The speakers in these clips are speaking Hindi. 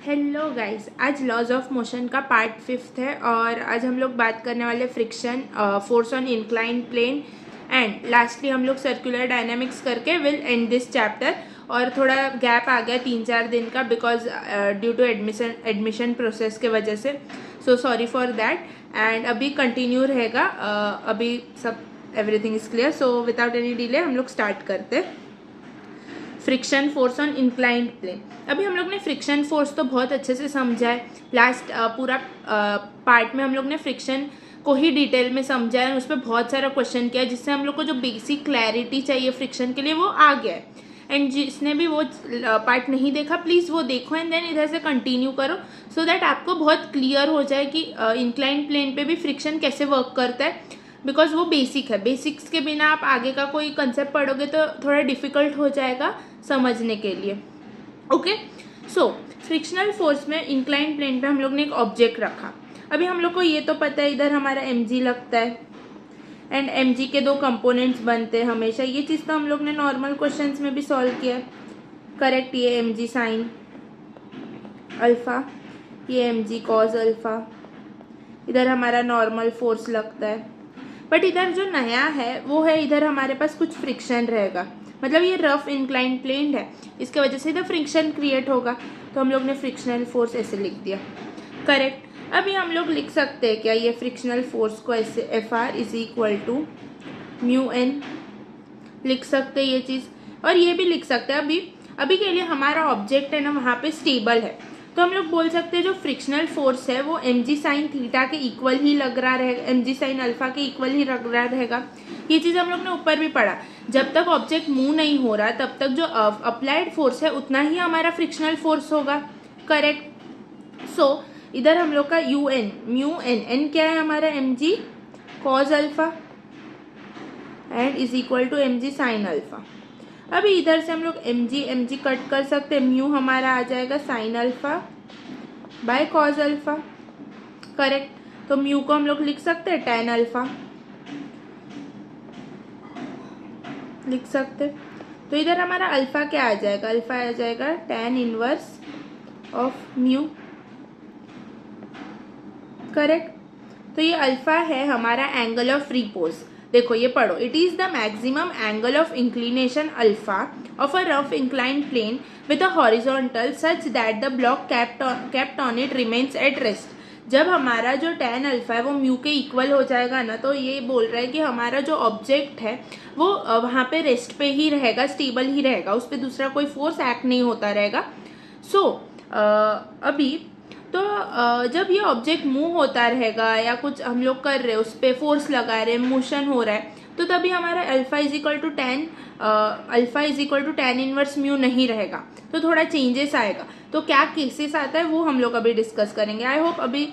हेलो गाइस, आज लॉज ऑफ मोशन का पार्ट 5 है और आज हम लोग बात करने वाले friction, force on inclined plane and lastly हम लोग सर्कुलर डायनामिक्स करके विल एंड दिस चैप्टर। और थोड़ा गैप आ गया 3-4 दिन का because due to admission process के वजह से, so sorry for that. And अभी कंटिन्यू रहेगा, अभी सब everything is clear. So without any delay हम लोग स्टार्ट करते। Friction force on inclined plane. अभी हम लोग ने फ्रिक्शन फोर्स तो बहुत अच्छे से समझा है। लास्ट पूरा पार्ट में हम लोग ने फ्रिक्शन को ही डिटेल में समझा है, उस पर बहुत सारा क्वेश्चन किया जिससे हम लोग को जो बेसिक क्लैरिटी चाहिए फ्रिक्शन के लिए वो आ गया है। एंड जिसने भी वो पार्ट नहीं देखा प्लीज़ वो देखो एंड देन इधर से कंटिन्यू करो सो दैट आपको बहुत क्लियर हो जाए कि इंक्लाइंड प्लेन पे भी फ्रिक्शन कैसे वर्क करता है, बिकॉज वो बेसिक है। बेसिक्स के बिना आप आगे का कोई कंसेप्ट पढ़ोगे तो थोड़ा डिफिकल्ट हो जाएगा समझने के लिए। ओके, सो फ्रिक्शनल फोर्स में इंक्लाइंड प्लेन पे हम लोग ने एक ऑब्जेक्ट रखा। अभी हम लोग को ये तो पता है इधर हमारा mg लगता है एंड mg के दो कंपोनेंट्स बनते हैं हमेशा। ये चीज़ तो हम लोग ने नॉर्मल क्वेश्चंस में भी सॉल्व किया है, करेक्ट। ये mg साइन अल्फा, ये mg कॉज अल्फा, इधर हमारा नॉर्मल फोर्स लगता है। बट इधर जो नया है वो है इधर हमारे पास कुछ फ्रिक्शन रहेगा, मतलब ये रफ इंक्लाइंड प्लेन है, इसके वजह से इधर फ्रिक्शन क्रिएट होगा। तो हम लोग ने फ्रिक्शनल फोर्स ऐसे लिख दिया, करेक्ट। अभी हम लोग लिख सकते हैं क्या ये फ्रिक्शनल फोर्स को ऐसे Fr is equal to mu N लिख सकते हैं ये चीज़, और ये भी लिख सकते हैं। अभी के लिए हमारा ऑब्जेक्ट है ना वहाँ पे स्टेबल है, तो हम लोग बोल सकते हैं जो फ्रिक्शनल फोर्स है वो mg साइन थीटा के इक्वल ही लग रहा रहेगा, mg साइन अल्फा के इक्वल ही लग रहा रहेगा। ये चीज़ हम लोग ने ऊपर भी पढ़ा, जब तक ऑब्जेक्ट मूव नहीं हो रहा तब तक जो अप्लाइड फोर्स है उतना ही हमारा फ्रिक्शनल फोर्स होगा, करेक्ट। सो इधर हम लोग का u N mu N, N क्या है हमारा mg cos alpha and is equal to mg sine alpha. अभी इधर से हम लोग mg कट कर सकते हैं, म्यू हमारा आ जाएगा sine alpha by cause alpha, correct. तो म्यू को हम लोग लिख सकते हैं tan अल्फा लिख सकते। तो इधर हमारा अल्फा क्या आ जाएगा, अल्फा आ जाएगा tan inverse of mu, correct. तो ये अल्फा है हमारा एंगल ऑफ रिपोज। देखो ये पढ़ो, it is the maximum angle of inclination alpha of a rough inclined plane with a horizontal such that the block kept on it remains at rest. जब हमारा जो tan अल्फा है वो म्यू के इक्वल हो जाएगा ना, तो ये बोल रहा है कि हमारा जो ऑब्जेक्ट है वो वहाँ पे रेस्ट पे ही रहेगा, स्टेबल ही रहेगा, उस पर दूसरा कोई फोर्स एक्ट नहीं होता रहेगा। सो अभी तो जब ये ऑब्जेक्ट मूव होता रहेगा या कुछ हम लोग कर रहे हैं उस पर फोर्स लगा रहे हैं, मोशन हो रहा है, तो तभी हमारा alpha is equal to tan inverse mu नहीं रहेगा, तो थोड़ा चेंजेस आएगा। तो क्या केसेस आता है वो हम लोग अभी डिस्कस करेंगे। आई होप अभी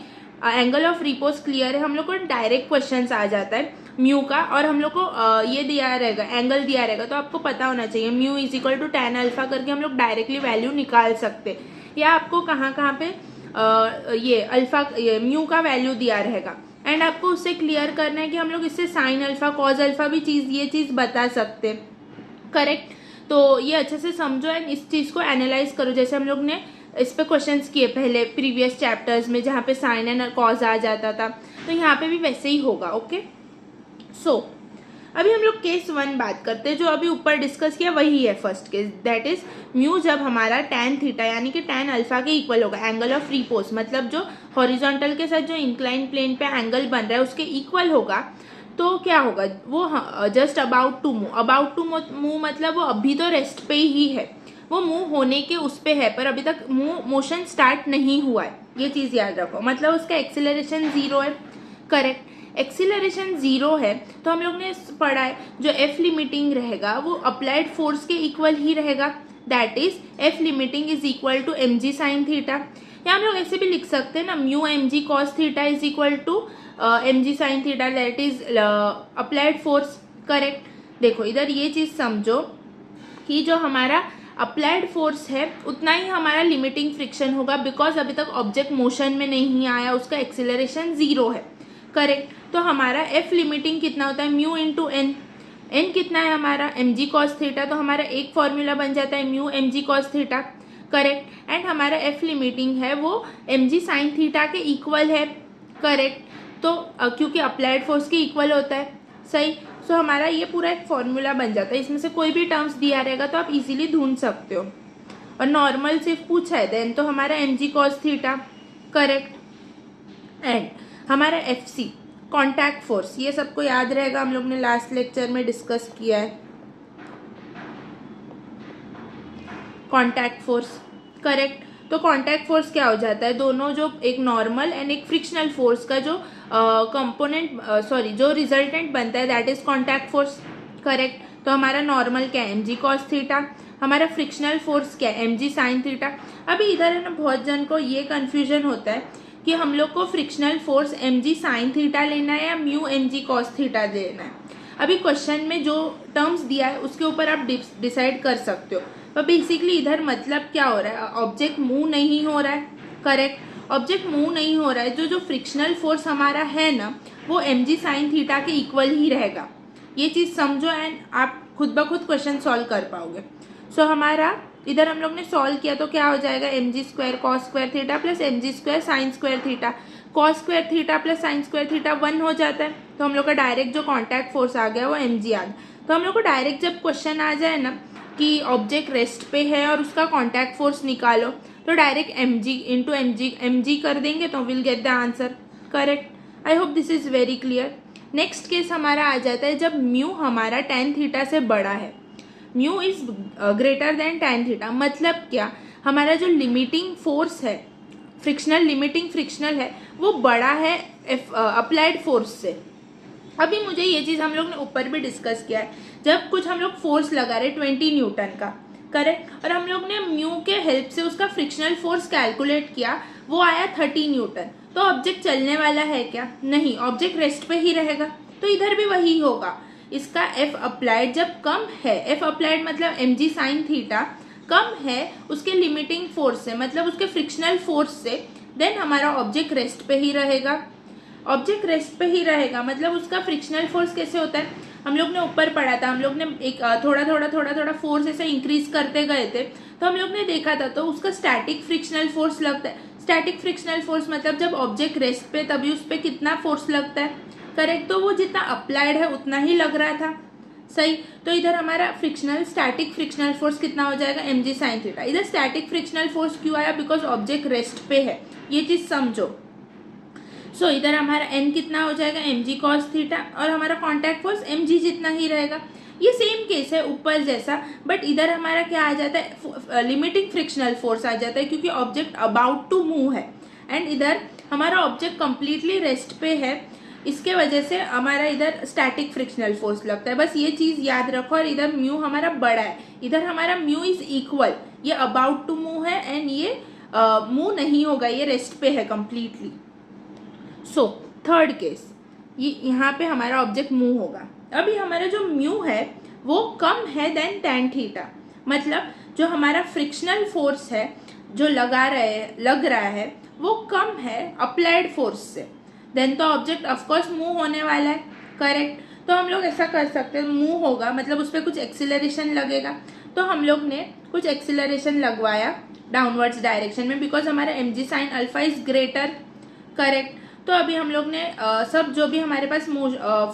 एंगल ऑफ रिपोज क्लियर है। हम लोग को डायरेक्ट क्वेश्चंस आ जाता है म्यू का, और हम लोग को ये दिया रहेगा, एंगल दिया रहेगा, तो आपको पता होना चाहिए mu is equal to tan alpha करके हम लोग डायरेक्टली वैल्यू निकाल सकते। या आपको कहाँ पे ये अल्फा म्यू का वैल्यू दिया रहेगा एंड आपको उससे क्लियर करना है कि हम लोग इससे साइन अल्फा कॉज अल्फा भी ये चीज़ बता सकते, करेक्ट। तो ये अच्छे से समझो एंड इस चीज़ को एनालाइज करो, जैसे हम लोग ने इस पे क्वेश्चंस किए पहले प्रीवियस चैप्टर्स में जहाँ पे साइन एंड कॉज आ जाता था, तो यहाँ पे भी वैसे ही होगा। ओके, सो अभी हम लोग केस 1 बात करते हैं, जो अभी ऊपर डिस्कस किया वही है first case, that is mu जब हमारा tan थीटा यानी कि tan अल्फा के इक्वल होगा, एंगल ऑफ रिपोज मतलब जो हॉरिजॉन्टल के साथ जो इंक्लाइंड प्लेन पे एंगल बन रहा है उसके इक्वल होगा, तो क्या होगा वो जस्ट अबाउट टू मूव मतलब वो अभी तो रेस्ट पे ही है, वो मूव होने के उस पे है पर अभी तक मोशन स्टार्ट नहीं हुआ है, ये चीज़ याद रखो। मतलब उसका एक्सीलरेशन 0 है, करेक्ट। एक्सीलरेशन 0 है तो हम लोग ने पढ़ा है जो एफ लिमिटिंग रहेगा वो अप्लाइड फोर्स के इक्वल ही रहेगा, that is F limiting is equal to mg sine theta. या हम लोग ऐसे भी लिख सकते हैं ना, mu mg cos theta is equal to mg sine theta, that is applied force, correct. देखो इधर ये चीज़ समझो कि जो हमारा अप्लाइड फोर्स है उतना ही हमारा लिमिटिंग फ्रिक्शन होगा, बिकॉज अभी तक ऑब्जेक्ट मोशन में नहीं आया, उसका एक्सीलरेशन 0 है, करेक्ट। तो हमारा एफ लिमिटिंग कितना होता है, म्यू इंटू एन, एन कितना है हमारा mg कॉस थीटा, तो हमारा एक फॉर्मूला बन जाता है mu mg cos theta, correct. And हमारा एफ लिमिटिंग है वो mg साइन थीटा के इक्वल है, करेक्ट। तो क्योंकि अप्लाइड फोर्स के इक्वल होता है, सही। सो हमारा ये पूरा एक फॉर्मूला बन जाता है, इसमें से कोई भी टर्म्स दिया रहेगा तो आप इजीली ढूंढ सकते हो। और नॉर्मल सिर्फ पूछा है देन तो हमारा mg cos theta, correct. And हमारा एफ सी कॉन्टैक्ट फोर्स, ये सबको याद रहेगा, हम लोग ने लास्ट लेक्चर में डिस्कस किया है। Contact force, correct. तो कॉन्टैक्ट फोर्स क्या हो जाता है, दोनों जो एक नॉर्मल एंड एक फ्रिक्शनल फोर्स का जो कंपोनेंट जो रिजल्टेंट बनता है that is contact force, correct. तो हमारा नॉर्मल क्या है mg cos थीटा, हमारा फ्रिक्शनल फोर्स क्या है mg साइन थीटा। अभी इधर है ना बहुत जन को ये कंफ्यूजन होता है कि हम लोग को frictional force mg sine theta लेना है या म्यू mg cos थीटा लेना है। अभी क्वेश्चन में जो टर्म्स दिया है उसके ऊपर आप डिसाइड कर सकते हो। पर बेसिकली इधर मतलब क्या हो रहा है, ऑब्जेक्ट मूव नहीं हो रहा है, करेक्ट। ऑब्जेक्ट मूव नहीं हो रहा है, जो फ्रिक्शनल फोर्स हमारा है ना वो mg साइन थीटा के इक्वल ही रहेगा। ये चीज़ समझो एंड आप खुद ब खुद क्वेश्चन सॉल्व कर पाओगे। सो हमारा इधर हम लोग ने सॉल्व किया तो क्या हो जाएगा, mg square cos square theta plus mg square sine square theta. Cos square theta plus sine square theta 1 हो जाता है, तो हम लोग का डायरेक्ट जो कॉन्टैक्ट फोर्स आ गया वो mg आ गया। तो हम लोग को डायरेक्ट जब क्वेश्चन आ जाए ना कि ऑब्जेक्ट रेस्ट पे है और उसका कॉन्टैक्ट फोर्स निकालो, तो डायरेक्ट mg इंटू mg कर देंगे तो will get the answer, correct. I hope this is very clear. Next case हमारा आ जाता है जब म्यू हमारा tan थीटा से बड़ा है, mu is greater than tan theta. मतलब क्या, हमारा जो लिमिटिंग फोर्स है फ्रिक्शनल, लिमिटिंग फ्रिक्शनल है वो बड़ा है अप्लाइड फोर्स से। अभी मुझे ये चीज़ हम लोग ने ऊपर भी डिस्कस किया है, जब कुछ हम लोग फोर्स लगा रहे 20 न्यूटन का, करेक्ट, और हम लोग ने म्यू के हेल्प से उसका फ्रिक्शनल फोर्स कैलकुलेट किया, वो आया 30 न्यूटन। तो ऑब्जेक्ट चलने वाला है क्या, नहीं, ऑब्जेक्ट रेस्ट पे ही रहेगा। तो इधर भी वही होगा, इसका एफ अप्लाइड जब कम है, एफ अप्लाइड मतलब mg साइन थीटा कम है उसके लिमिटिंग फोर्स से, मतलब उसके फ्रिक्शनल फोर्स से, देन हमारा ऑब्जेक्ट रेस्ट पे ही रहेगा। ऑब्जेक्ट रेस्ट पे ही रहेगा मतलब उसका फ्रिक्शनल फोर्स कैसे होता है, हम लोग ने ऊपर पढ़ा था, हम लोग ने एक थोड़ा फोर्स ऐसे इंक्रीज करते गए थे, तो हम लोग ने देखा था तो उसका स्टैटिक फ्रिक्शनल फोर्स लगता है। स्टैटिक फ्रिक्शनल फोर्स मतलब जब ऑब्जेक्ट रेस्ट पे तभी उस पर कितना फोर्स लगता है, करेक्ट। तो वो जितना अप्लाइड है उतना ही लग रहा था, सही। तो इधर हमारा स्टैटिक फ्रिक्शनल फोर्स कितना हो जाएगा, mg साइन थीटा। इधर स्टैटिक फ्रिक्शनल फोर्स क्यों आया, बिकॉज ऑब्जेक्ट रेस्ट पे है, ये चीज समझो। सो इधर हमारा n कितना हो जाएगा, mg cos थीटा, और हमारा कॉन्टैक्ट फोर्स mg जितना ही रहेगा। ये सेम केस है ऊपर जैसा, बट इधर हमारा क्या आ जाता है, लिमिटिंग फ्रिक्शनल फोर्स आ जाता है क्योंकि ऑब्जेक्ट अबाउट टू मूव है, एंड इधर हमारा ऑब्जेक्ट कंप्लीटली रेस्ट पे है, इसके वजह से हमारा इधर स्टैटिक फ्रिक्शनल फोर्स लगता है। बस ये चीज याद रखो। और इधर म्यू हमारा बड़ा है, इधर हमारा म्यू इज इक्वल, ये अबाउट टू मूव है एंड ये मूव नहीं होगा, ये रेस्ट पे है कंप्लीटली। सो थर्ड केस, ये यहाँ पे हमारा ऑब्जेक्ट मूव होगा। अभी हमारा जो म्यू है वो कम है देन tan थीटा, मतलब जो हमारा फ्रिक्शनल फोर्स है जो लग रहा है वो कम है अप्लाइड फोर्स से, देन तो ऑब्जेक्ट ऑफकोर्स मूव होने वाला है, करेक्ट। तो हम लोग ऐसा कर सकते हैं, मूव होगा मतलब उस पर कुछ एक्सिलरेशन लगेगा, तो हम लोग ने कुछ एक्सिलरेशन लगवाया डाउनवर्ड्स डायरेक्शन में, बिकॉज हमारा mg sine alpha is greater, correct. तो अभी हम लोग ने सब जो भी हमारे पास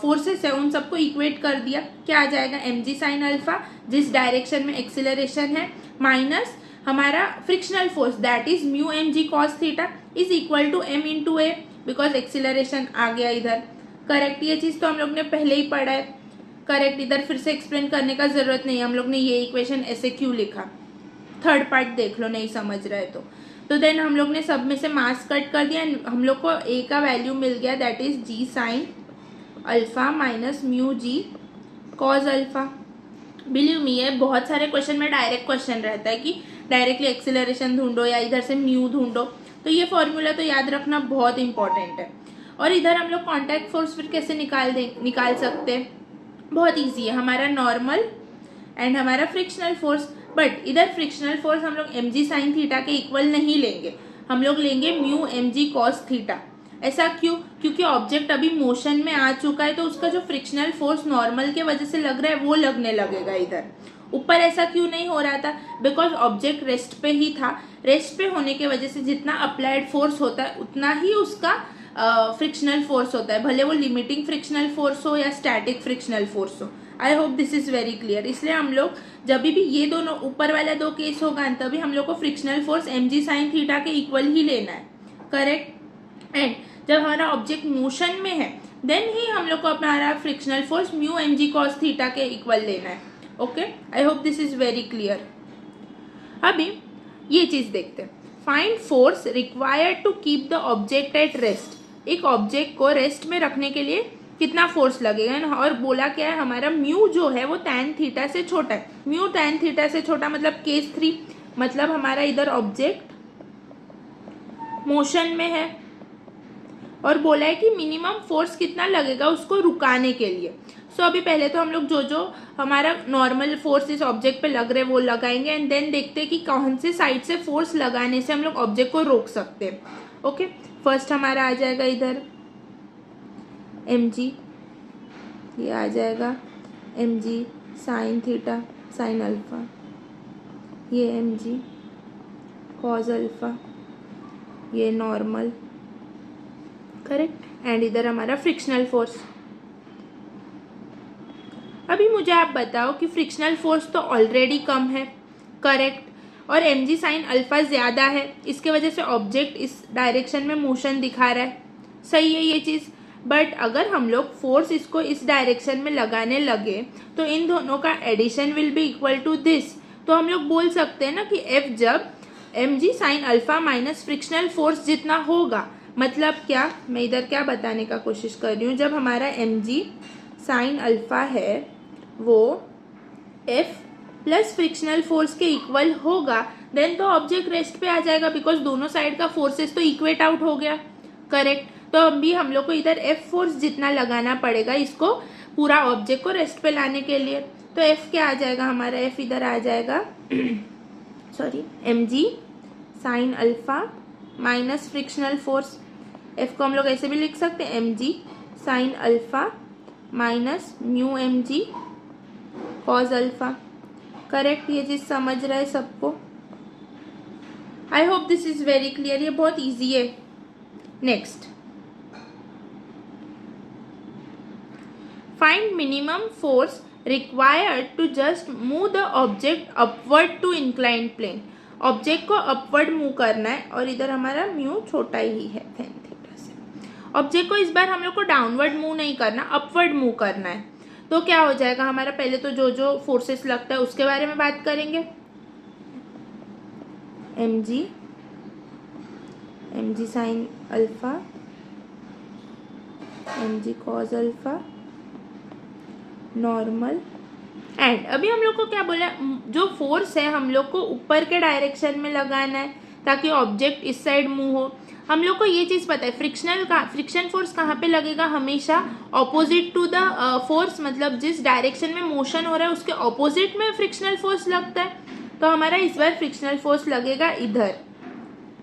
फोर्सेस है उन सबको इक्वेट कर दिया, क्या आ जाएगा, mg साइन अल्फा जिस डायरेक्शन में एक्सिलरेशन है माइनस हमारा frictional force that is mu mg cos theta is equal to m into a, because acceleration आ गया इधर, करेक्ट। ये चीज तो हम लोग ने पहले ही पढ़ा है, करेक्ट। इधर फिर से एक्सप्लेन करने का जरूरत नहीं है, हम लोग ने ये इक्वेशन ऐसे क्यों लिखा, थर्ड पार्ट देख लो नहीं समझ रहे तो देन हम लोग ने सब में से मास कट कर दिया, हम लोग को ए का वैल्यू मिल गया that is g sine alpha minus mu g cos alpha. Believe me, ये बहुत सारे क्वेश्चन में डायरेक्ट क्वेश्चन रहता है कि डायरेक्टली एक्सिलरेशन ढूंढो या इधर से म्यू ढूंढो, तो ये फॉर्मूला तो याद रखना बहुत इंपॉर्टेंट है। और इधर हम लोग कॉन्टैक्ट फोर्स फिर कैसे निकाल सकते हैं, बहुत ईजी है, हमारा नॉर्मल एंड हमारा फ्रिक्शनल फोर्स। बट इधर फ्रिक्शनल फोर्स हम लोग mg साइन थीटा के इक्वल नहीं लेंगे, हम लोग लेंगे म्यू mg cos थीटा। ऐसा क्यों, क्योंकि ऑब्जेक्ट अभी मोशन में आ चुका है, तो उसका जो फ्रिक्शनल फोर्स नॉर्मल के वजह से लग रहा है वो लगने लगेगा इधर, ऊपर ऐसा क्यों नहीं हो रहा था? बिकॉज ऑब्जेक्ट रेस्ट पे ही था। रेस्ट पे होने की वजह से जितना अप्लाइड फोर्स होता है उतना ही उसका फ्रिक्शनल फोर्स होता है, भले वो लिमिटिंग फ्रिक्शनल फोर्स हो या स्टैटिक फ्रिक्शनल फोर्स हो। आई hope this is very clear. इसलिए हम लोग जब भी ये दोनों ऊपर वाला दो केस होगा तभी हम लोग को frictional force mg sin theta के इक्वल ही लेना है, करेक्ट। एंड जब हमारा ऑब्जेक्ट मोशन में है देन ही हम लोग को हमारा frictional force mu mg cos theta के इक्वल लेना है। Okay, I hope this is very clear. अभी ये चीज देखते हैं, find force required to keep the object at rest. एक ऑब्जेक्ट को रेस्ट में रखने के लिए कितना फोर्स लगेगा, और बोला क्या है हमारा म्यू जो है वो tan थीटा से छोटा है। म्यू tan थीटा से छोटा मतलब केस 3, मतलब हमारा इधर ऑब्जेक्ट मोशन में है और बोला है कि मिनिमम फोर्स कितना लगेगा उसको रुकाने के लिए। सो अभी पहले तो हम लोग जो हमारा नॉर्मल फोर्स इस ऑब्जेक्ट पे लग रहे हैं वो लगाएंगे एंड देन देखते हैं कि कौन से साइड से फोर्स लगाने से हम लोग ऑब्जेक्ट को रोक सकते हैं। ओके, फर्स्ट हमारा आ जाएगा इधर mg, ये आ जाएगा mg sin theta sin alpha, ये mg cos अल्फा, ये नॉर्मल, करेक्ट। एंड इधर हमारा फ्रिक्शनल फोर्स। अभी मुझे आप बताओ कि फ्रिक्शनल फोर्स तो ऑलरेडी कम है, करेक्ट, और mg sin अल्फा ज़्यादा है, इसके वजह से ऑब्जेक्ट इस डायरेक्शन में मोशन दिखा रहा है, सही है ये चीज़। बट अगर हम लोग फोर्स इसको इस डायरेक्शन में लगाने लगे तो इन दोनों का addition will be equal to this. तो हम लोग बोल सकते हैं ना कि F जब mg sin alpha minus frictional force जितना होगा, मतलब क्या, मैं इधर क्या बताने का कोशिश कर रही हूँ, जब हमारा mg sin अल्फा है वो F प्लस फ्रिक्शनल फोर्स के इक्वल होगा देन तो ऑब्जेक्ट रेस्ट पे आ जाएगा, बिकॉज दोनों साइड का फोर्सेस तो इक्वेट आउट हो गया, करेक्ट। तो अभी हम लोग को इधर F फोर्स जितना लगाना पड़ेगा इसको पूरा ऑब्जेक्ट को रेस्ट पे लाने के लिए। तो F क्या आ जाएगा हमारा, F इधर आ जाएगा sorry mg sin alpha minus frictional force. F को हम लोग ऐसे भी लिख सकते हैं mg sin alpha minus mu mg cos alpha, correct. ये चीज समझ रहा है सबको? I hope this is very clear, ये बहुत इजी है। Next, find minimum force required to just move the object upward to inclined plane. Object को अपवर्ड मूव करना है और इधर हमारा म्यू छोटा ही है tan थीटा से। ऑब्जेक्ट को इस बार हम लोग को डाउनवर्ड मूव नहीं करना, अपवर्ड मूव करना है। तो क्या हो जाएगा हमारा, पहले तो जो फोर्सेस लगता है उसके बारे में बात करेंगे। mg sin alpha, mg cos alpha, normal. And अभी हम लोग को क्या बोला, जो फोर्स है हम लोग को ऊपर के डायरेक्शन में लगाना है ताकि ऑब्जेक्ट इस साइड मूव हो। हम लोग को ये चीज पता है फ्रिक्शन फोर्स कहाँ पे लगेगा, हमेशा ऑपोजिट टू द फोर्स, मतलब जिस डायरेक्शन में मोशन हो रहा है उसके ऑपोजिट में फ्रिक्शनल फोर्स लगता है। तो हमारा इस बार फ्रिक्शनल फोर्स लगेगा इधर।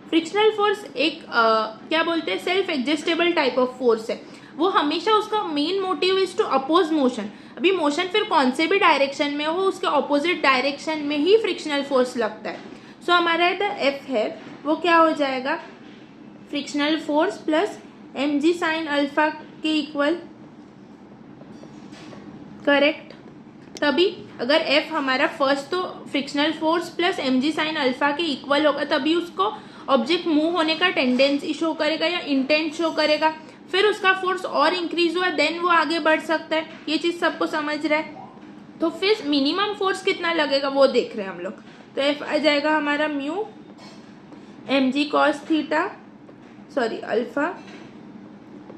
फ्रिक्शनल फोर्स एक क्या बोलते हैं, self adjustable type of force है। वो हमेशा उसका main motive is to oppose motion. अभी मोशन फिर कौन से भी डायरेक्शन में हो उसके ऑपोजिट डायरेक्शन में ही फ्रिक्शनल फोर्स लगता है। सो हमारा इधर F है वो क्या हो जाएगा, frictional force plus mg sin alpha के इक्वल, करेक्ट। तभी अगर F हमारा फर्स्ट तो frictional force plus mg sin alpha के इक्वल होगा तभी उसको ऑब्जेक्ट मूव होने का टेंडेंसी शो करेगा या इंटेंट शो करेगा। फिर उसका फोर्स और इंक्रीज हुआ देन वो आगे बढ़ सकता है। ये चीज सबको समझ रहा है? तो फिर मिनिमम फोर्स कितना लगेगा वो देख रहे हैं हम लोग। तो F आ जाएगा हमारा mu mg cos theta sorry alpha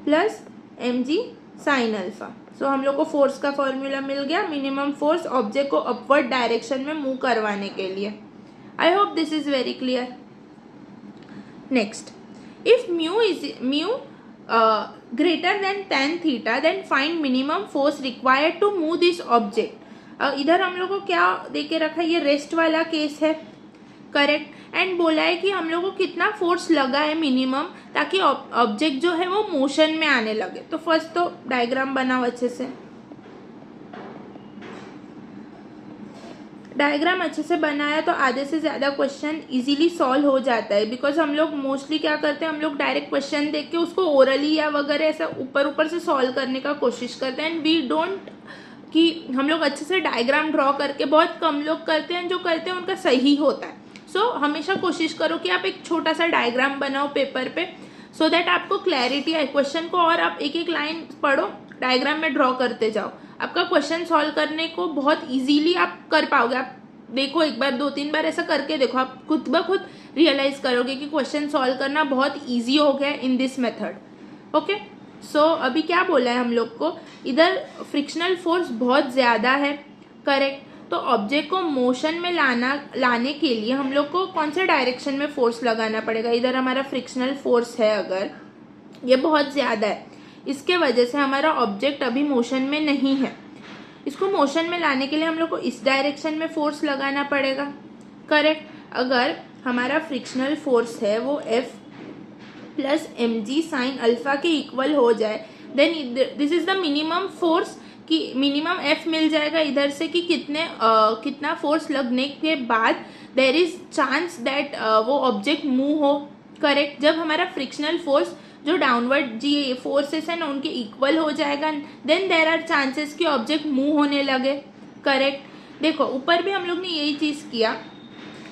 plus mg sin alpha. So हम लोग को फोर्स का फॉर्मूला मिल गया, मिनिमम फोर्स ऑब्जेक्ट को अपवर्ड डायरेक्शन में मूव करवाने के लिए। I hope this is very clear. Next, if mu greater than tan theta then find minimum force required to move this object. इधर हम लोग को क्या दे के रखा है, ये रेस्ट वाला केस है, करेक्ट। एंड बोला है कि हम लोग को कितना फोर्स लगा है मिनिमम ताकि ऑब्जेक्ट जो है वो मोशन में आने लगे। तो फर्स्ट तो डायग्राम बनाओ अच्छे से। डायग्राम अच्छे से बनाया तो आधे से ज़्यादा क्वेश्चन इजीली सॉल्व हो जाता है, बिकॉज हम लोग मोस्टली क्या करते हैं, हम लोग डायरेक्ट क्वेश्चन देख के उसको ओरली या वगैरह ऐसा ऊपर ऊपर से सॉल्व करने का कोशिश करते हैं, एंड वी डोंट कि हम लोग अच्छे से डायग्राम ड्रॉ करके, बहुत कम लोग करते हैं, जो करते हैं उनका सही होता है। सो हमेशा कोशिश करो कि आप एक छोटा सा डायग्राम बनाओ पेपर पे, सो दैट आपको क्लैरिटी आए क्वेश्चन को, और आप एक एक लाइन पढ़ो, डायग्राम में ड्रॉ करते जाओ, आपका क्वेश्चन सॉल्व करने को बहुत इजीली आप कर पाओगे। आप देखो, एक बार 2-3 बार ऐसा करके देखो, आप खुद ब खुद रियलाइज करोगे कि क्वेश्चन सॉल्व करना बहुत इजी हो गया इन दिस मेथड। ओके, सो अभी क्या बोला है हम लोग को, इधर फ्रिक्शनल फोर्स बहुत ज़्यादा है, करेक्ट। तो ऑब्जेक्ट को मोशन में लाने के लिए हम लोग को कौन से डायरेक्शन में फोर्स लगाना पड़ेगा। इधर हमारा फ्रिक्शनल फोर्स है, अगर ये बहुत ज़्यादा है, इसके वजह से हमारा ऑब्जेक्ट अभी मोशन में नहीं है। इसको मोशन में लाने के लिए हम लोग को इस डायरेक्शन में फोर्स लगाना पड़ेगा, करेक्ट। अगर हमारा फ्रिक्शनल फोर्स है वो F plus mg sine alpha के इक्वल हो जाए, then this is the minimum force, कि मिनिमम F मिल जाएगा इधर से कि कितना फोर्स लगने के बाद देर इज चांस दैट वो ऑब्जेक्ट मूव हो, करेक्ट। जब हमारा फ्रिक्शनल फोर्स जो डाउनवर्ड जी फोर्सेस है ना उनके इक्वल हो जाएगा, देन देर आर चांसेस कि ऑब्जेक्ट मूव होने लगे, करेक्ट। देखो ऊपर भी हम लोग ने यही चीज़ किया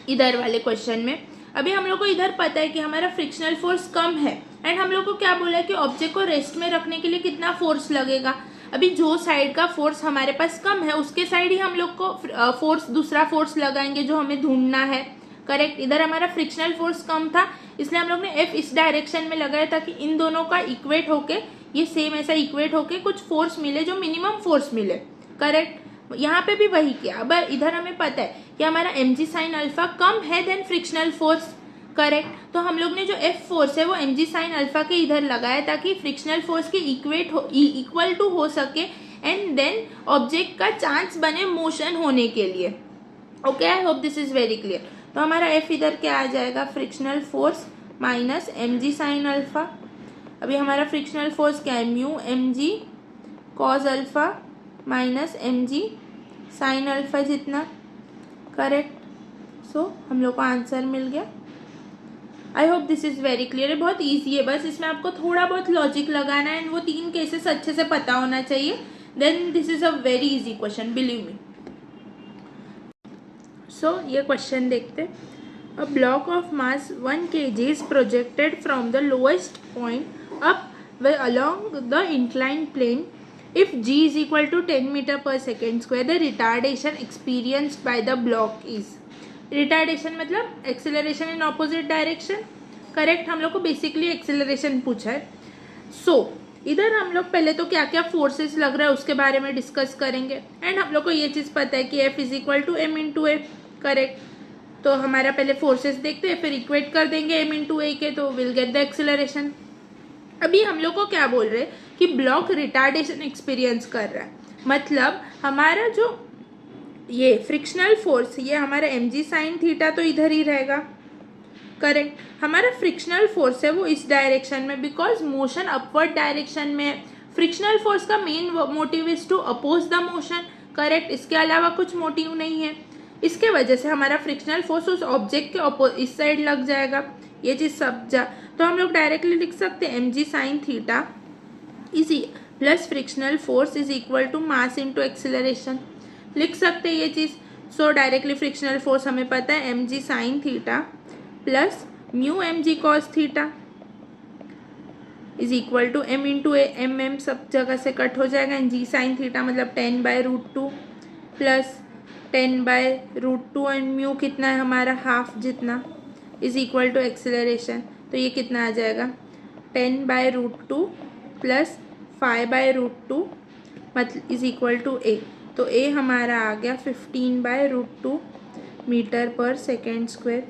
इधर वाले क्वेश्चन में। अभी हम लोग को इधर पता है कि हमारा फ्रिक्शनल फोर्स कम है, एंड हम लोग को क्या बोला है कि ऑब्जेक्ट को रेस्ट में रखने के लिए कितना फोर्स लगेगा। अभी जो साइड का फोर्स हमारे पास कम है उसके साइड ही हम लोग को दूसरा फोर्स लगाएंगे जो हमें ढूंढना है, करेक्ट। इधर हमारा फ्रिक्शनल फोर्स कम था, इसलिए हम लोग ने F इस डायरेक्शन में लगाया ताकि इन दोनों का इक्वेट होके, ये सेम ऐसा इक्वेट होके कुछ फोर्स मिले जो मिनिमम फोर्स मिले, करेक्ट। यहाँ पे भी वही किया। अब इधर हमें पता है कि हमारा mg साइन अल्फा कम है देन फ्रिक्शनल फोर्स, करेक्ट। तो हम लोग ने जो F फोर्स है वो mg साइन अल्फा के इधर लगाया ताकि फ्रिक्शनल फोर्स के इक्वल टू हो सके, एंड देन ऑब्जेक्ट का चांस बने मोशन होने के लिए। Okay, I hope this is very clear. तो हमारा F इधर क्या आ जाएगा, frictional force minus mg sine alpha. अभी हमारा फ्रिक्शनल फोर्स क्या है, mu mg cos alpha minus mg sine alpha जितना, करेक्ट। सो हम लोग को आंसर मिल गया। आई hope this is very clear. है बहुत ईजी है, बस इसमें आपको थोड़ा बहुत लॉजिक लगाना है, एंड वो 3 केसेस अच्छे से पता होना चाहिए, then this is a very easy question, believe me. So ये क्वेश्चन देखते। A block of mass 1 kg is projected from the lowest point up along the inclined plane. If g is equal to 10 meter per second square, the retardation experienced by the block is. Retardation मतलब acceleration in opposite direction, correct. हम लोग को बेसिकली एक्सेलरेशन पूछा है। सो इधर हम लोग पहले तो क्या क्या फोर्सेस लग रहा है उसके बारे में डिस्कस करेंगे, एंड हम लोग को ये चीज़ पता है कि F is equal to m into a, correct. तो हमारा पहले फोर्सेस देखते हैं, फिर इक्वेट कर देंगे m इंटू ए के, तो विल गेट द एक्सेलरेशन। अभी हम लोग को क्या बोल रहे हैं कि ब्लॉक रिटार्डेशन एक्सपीरियंस कर रहा है, मतलब हमारा जो ये फ्रिक्शनल फोर्स, ये हमारा mg साइन थीटा तो इधर ही रहेगा, करेक्ट। हमारा फ्रिक्शनल फोर्स है वो इस डायरेक्शन में, बिकॉज मोशन अपवर्ड डायरेक्शन में है। फ्रिक्शनल फोर्स का main motive is to oppose the motion, correct. इसके अलावा कुछ मोटिव नहीं है। इसके वजह से हमारा फ्रिक्शनल फोर्स उस ऑब्जेक्ट के इस साइड लग जाएगा, ये चीज़ समझा। तो हम लोग डायरेक्टली लिख सकते हैं mg sine theta is plus frictional force is equal to mass into acceleration, लिख सकते हैं ये चीज़। सो डायरेक्टली फ्रिक्शनल फोर्स हमें पता है mg sine theta plus mu mg cos theta is equal to m into a, m सब जगह से कट हो जाएगा, एंड g साइन थीटा मतलब 10/√2 प्लस 10/√2, एंड म्यू कितना है हमारा हाफ जितना, इज इक्वल टू एक्सेलरेशन। तो ये कितना आ जाएगा 10/√2 प्लस 5/√2 मतलब इज इक्वल टू ए। तो ए हमारा आ गया 15/√2 मीटर पर second square.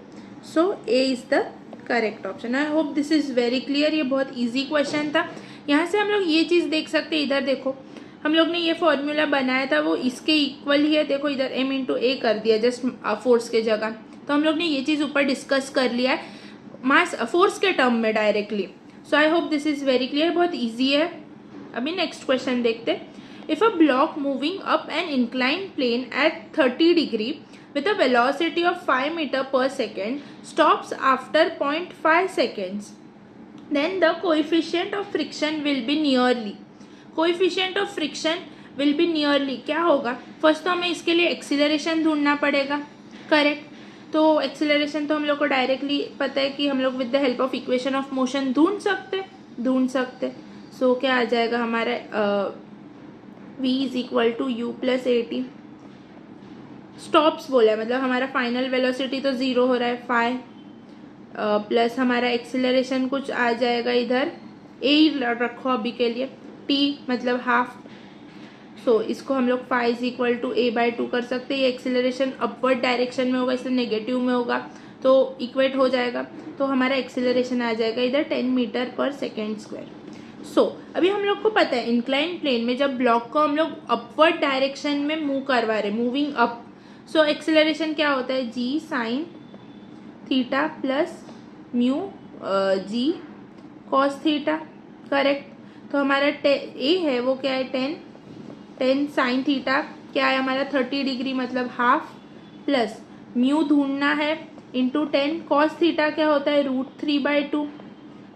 So A is the correct option. I hope this is very clear. ये बहुत इजी क्वेश्चन था। यहाँ से हम लोग ये चीज़ देख सकते हैं, इधर देखो हम लोग ने ये फॉर्मूला बनाया था वो इसके इक्वल ही है। देखो इधर m इंटू ए कर दिया जस्ट फोर्स के जगह। तो हम लोग ने ये चीज़ ऊपर डिस्कस कर लिया है मास फोर्स के टर्म में directly. So I hope this is very clear, बहुत ईजी है। अभी नेक्स्ट क्वेश्चन देखते। If a block moving up an inclined plane at 30 degree with a velocity of 5 meter per second stops after 0.5 seconds, then the coefficient of friction will be nearly. Coefficient of friction will be nearly क्या होगा? फर्स्ट तो हमें इसके लिए एक्सीलरेशन ढूंढना पड़ेगा, करेक्ट? तो एक्सीलरेशन तो हम लोग को डायरेक्टली पता है कि हम लोग with the help of equation of motion ढूंढ सकते. सो क्या आ जाएगा हमारा v is equal to u plus a t. Stops बोला है मतलब हमारा फाइनल वेलोसिटी तो 0 हो रहा है 5 प्लस हमारा एक्सीलरेशन कुछ आ जाएगा इधर a ही रखो अभी के लिए, t मतलब हाफ. सो इसको हम लोग 5 is equal to a by 2 कर सकते हैं. ये एक्सीलरेशन अपवर्ड डायरेक्शन में होगा इसलिए नेगेटिव में होगा तो इक्वेट हो जाएगा. तो हमारा एक्सीलरेशन आ जाएगा इधर 10 मीटर पर सेकेंड स्क्वायर. सो अभी हम लोग को पता है इंक्लाइन प्लेन में जब ब्लॉक को हम लोग अपवर्ड डायरेक्शन में मूव करवा रहे, मूविंग अप, सो एक्सीलरेशन क्या होता है? g sine theta plus mu g cos theta, correct? तो हमारा ए है वो क्या है 10 साइन थीटा क्या है हमारा 30 डिग्री मतलब हाफ, प्लस म्यू ढूंढना है इंटू 10 कॉस थीटा क्या होता है √3/2,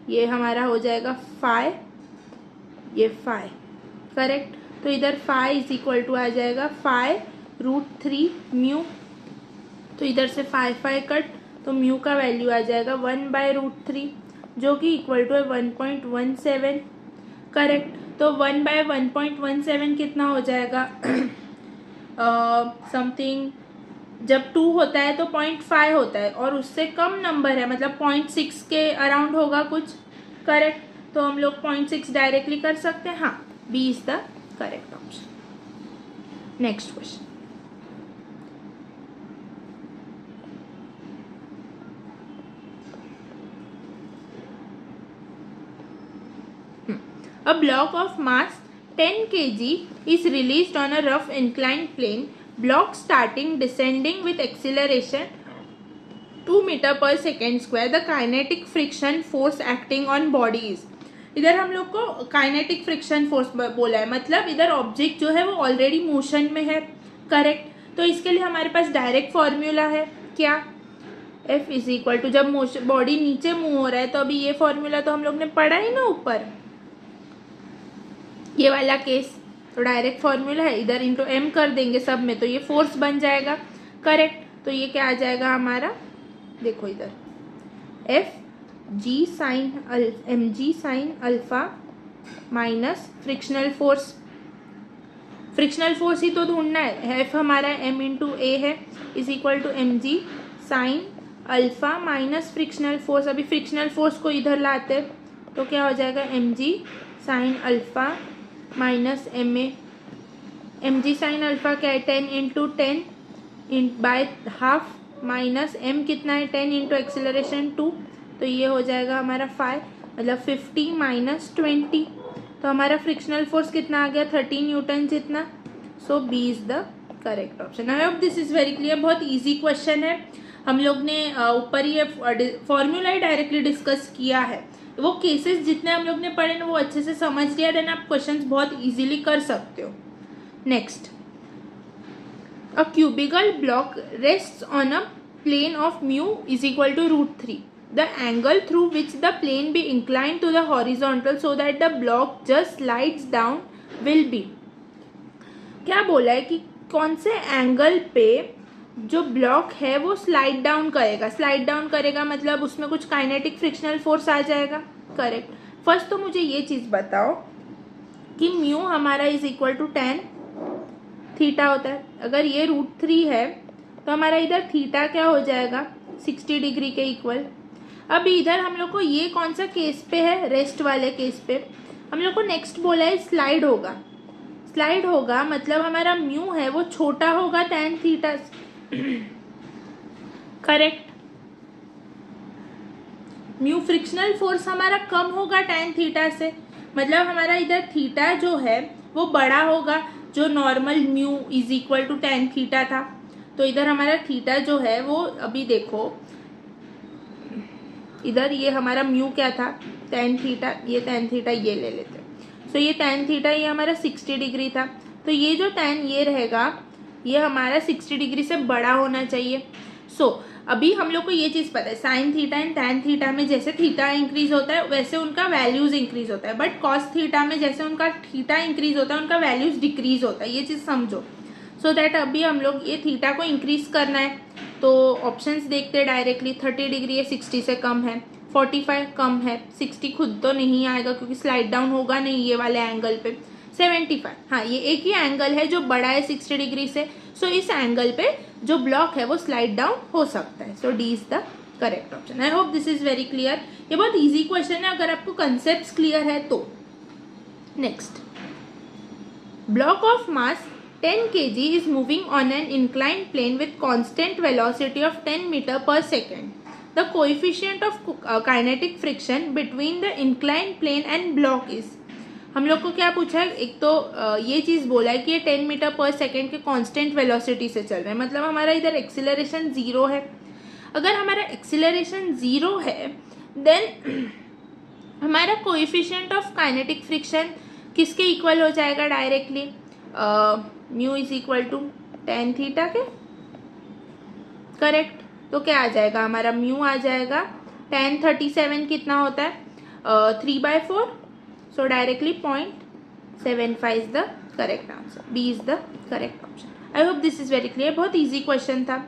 ये हमारा हो जाएगा 5, ये 5, करेक्ट? तो इधर 5 इज इक्वल टू आ जाएगा 5√3 म्यू. तो इधर से 5 कट तो म्यू का वैल्यू आ जाएगा 1/√3 जो कि इक्वल टू है 1.17, करेक्ट? तो 1/1.17 कितना हो जाएगा? समथिंग जब 2 होता है तो 0.5 होता है और उससे कम नंबर है मतलब 0.6 के अराउंड होगा कुछ, करेक्ट? तो हम लोग 0.6 डायरेक्टली कर सकते हैं. हाँ, B is the correct option. Next question. A block of mass 10 kg is released on a rough inclined plane. Block starting descending with acceleration 2 meter per second square. The kinetic friction force acting on body is. इधर हम लोग को काइनेटिक फ्रिक्शन फोर्स बोला है मतलब इधर ऑब्जेक्ट जो है वो ऑलरेडी मोशन में है, करेक्ट? तो इसके लिए हमारे पास डायरेक्ट फॉर्मूला है क्या? F इज इक्वल टू जब मोशन बॉडी नीचे मूव हो रहा है तो अभी ये फॉर्मूला तो हम लोग ने पढ़ा ही ना ऊपर, ये वाला केस. तो डायरेक्ट फॉर्मूला है इधर इंटू m कर देंगे सब में तो ये फोर्स बन जाएगा, करेक्ट? तो ये क्या आ जाएगा हमारा? देखो इधर F g sine mg sine alpha minus frictional force. Frictional force ही तो ढूंढना है. F हमारा m इंटू ए है is equal to mg sine alpha minus frictional force. अभी फ्रिक्शनल फोर्स को इधर लाते तो क्या हो जाएगा? mg sine alpha minus m a. M g sine alpha क्या है 10 into 10 by half minus m कितना है 10 इंटू एक्सीलरेशन 2 तो ये हो जाएगा हमारा 5 मतलब 50 माइनस 20. तो हमारा फ्रिक्शनल फोर्स कितना आ गया 30 न्यूटन जितना. So B is the correct option. I hope this is very clear. बहुत इजी क्वेश्चन है. हम लोग ने ऊपर ये फॉर्मूला ही डायरेक्टली डिस्कस किया है. वो केसेस जितने हम लोग ने पढ़े ना वो अच्छे से समझ लिया देन आप क्वेश्चंस बहुत इजीली कर सकते हो. Next, a cubical block rests on a plane of mu is equal to √3. The angle through which the plane be incline to the horizontal so that the block just slides down will be. क्या बोला है कि कौन से एंगल पे जो ब्लॉक है वो स्लाइड डाउन करेगा. स्लाइड डाउन करेगा मतलब उसमें कुछ काइनेटिक फ्रिक्शनल फोर्स आ जाएगा, करेक्ट? फर्स्ट तो मुझे ये चीज बताओ कि म्यू हमारा is equal to tan theta होता है. अगर ये √3 है तो हमारा इधर थीटा क्या हो जाएगा 60 डिग्री के इक्वल. अब इधर हम लोग को ये कौन सा केस पे है? रेस्ट वाले केस पे. हम लोग को नेक्स्ट बोला है स्लाइड होगा. स्लाइड होगा मतलब हमारा म्यू है वो छोटा होगा tan theta, correct? Mu frictional force हमारा कम होगा tan थीटा से मतलब हमारा इधर थीटा जो है वो बड़ा होगा जो normal mu is equal to tan theta था. तो इधर हमारा थीटा जो है वो अभी देखो इधर ये हमारा म्यू क्या था tan थीटा, ये tan थीटा ये ले लेते. सो ये tan थीटा ये हमारा 60 डिग्री था तो ये जो tan ये रहेगा ये हमारा 60 डिग्री से बड़ा होना चाहिए। अभी हम लोग को ये चीज़ पता है sine theta and tan theta में जैसे थीटा इंक्रीज होता है वैसे उनका वैल्यूज इंक्रीज होता है, बट कॉस थीटा में जैसे उनका थीटा इंक्रीज होता है उनका वैल्यूज डिक्रीज होता है। ये चीज़ समझो। सो दैट अभी हम लोग ये थीटा को इंक्रीज करना है तो ऑप्शंस देखते हैं डायरेक्टली। 30 डिग्री ये 60 से कम है, 45 कम है, 60 खुद तो नहीं आएगा क्योंकि स्लाइड डाउन होगा नहीं ये वाले एंगल पे। 75, हाँ ये एक ही एंगल है जो बड़ा है 60 डिग्री से। इस एंगल पे जो ब्लॉक है वो स्लाइड डाउन हो सकता है। So D is the correct option. I hope this is very clear. ये बहुत इजी क्वेश्चन है अगर आपको कंसेप्ट क्लियर है तो। Next, block of mass 10 kg is moving on an inclined plane with constant velocity of 10 meter per second. The coefficient of kinetic friction between the inclined plane and block is. हम लोग को क्या पूछा है, एक तो ये चीज़ बोला है कि ये 10 मीटर पर सेकेंड के कांस्टेंट वेलोसिटी से चल रहा है, मतलब हमारा इधर एक्सीलरेशन 0 है। अगर हमारा एक्सीलरेशन 0 है देन हमारा कोएफिशिएंट ऑफ काइनेटिक फ्रिक्शन किसके इक्वल हो जाएगा directly, mu is equal to tan theta के, करेक्ट। तो क्या आ जाएगा हमारा, म्यू आ जाएगा tan 37 कितना होता है 3/4, so directly 0.75 is the correct answer. B is the correct option. I hope this is very clear. बहुत इजी क्वेश्चन था।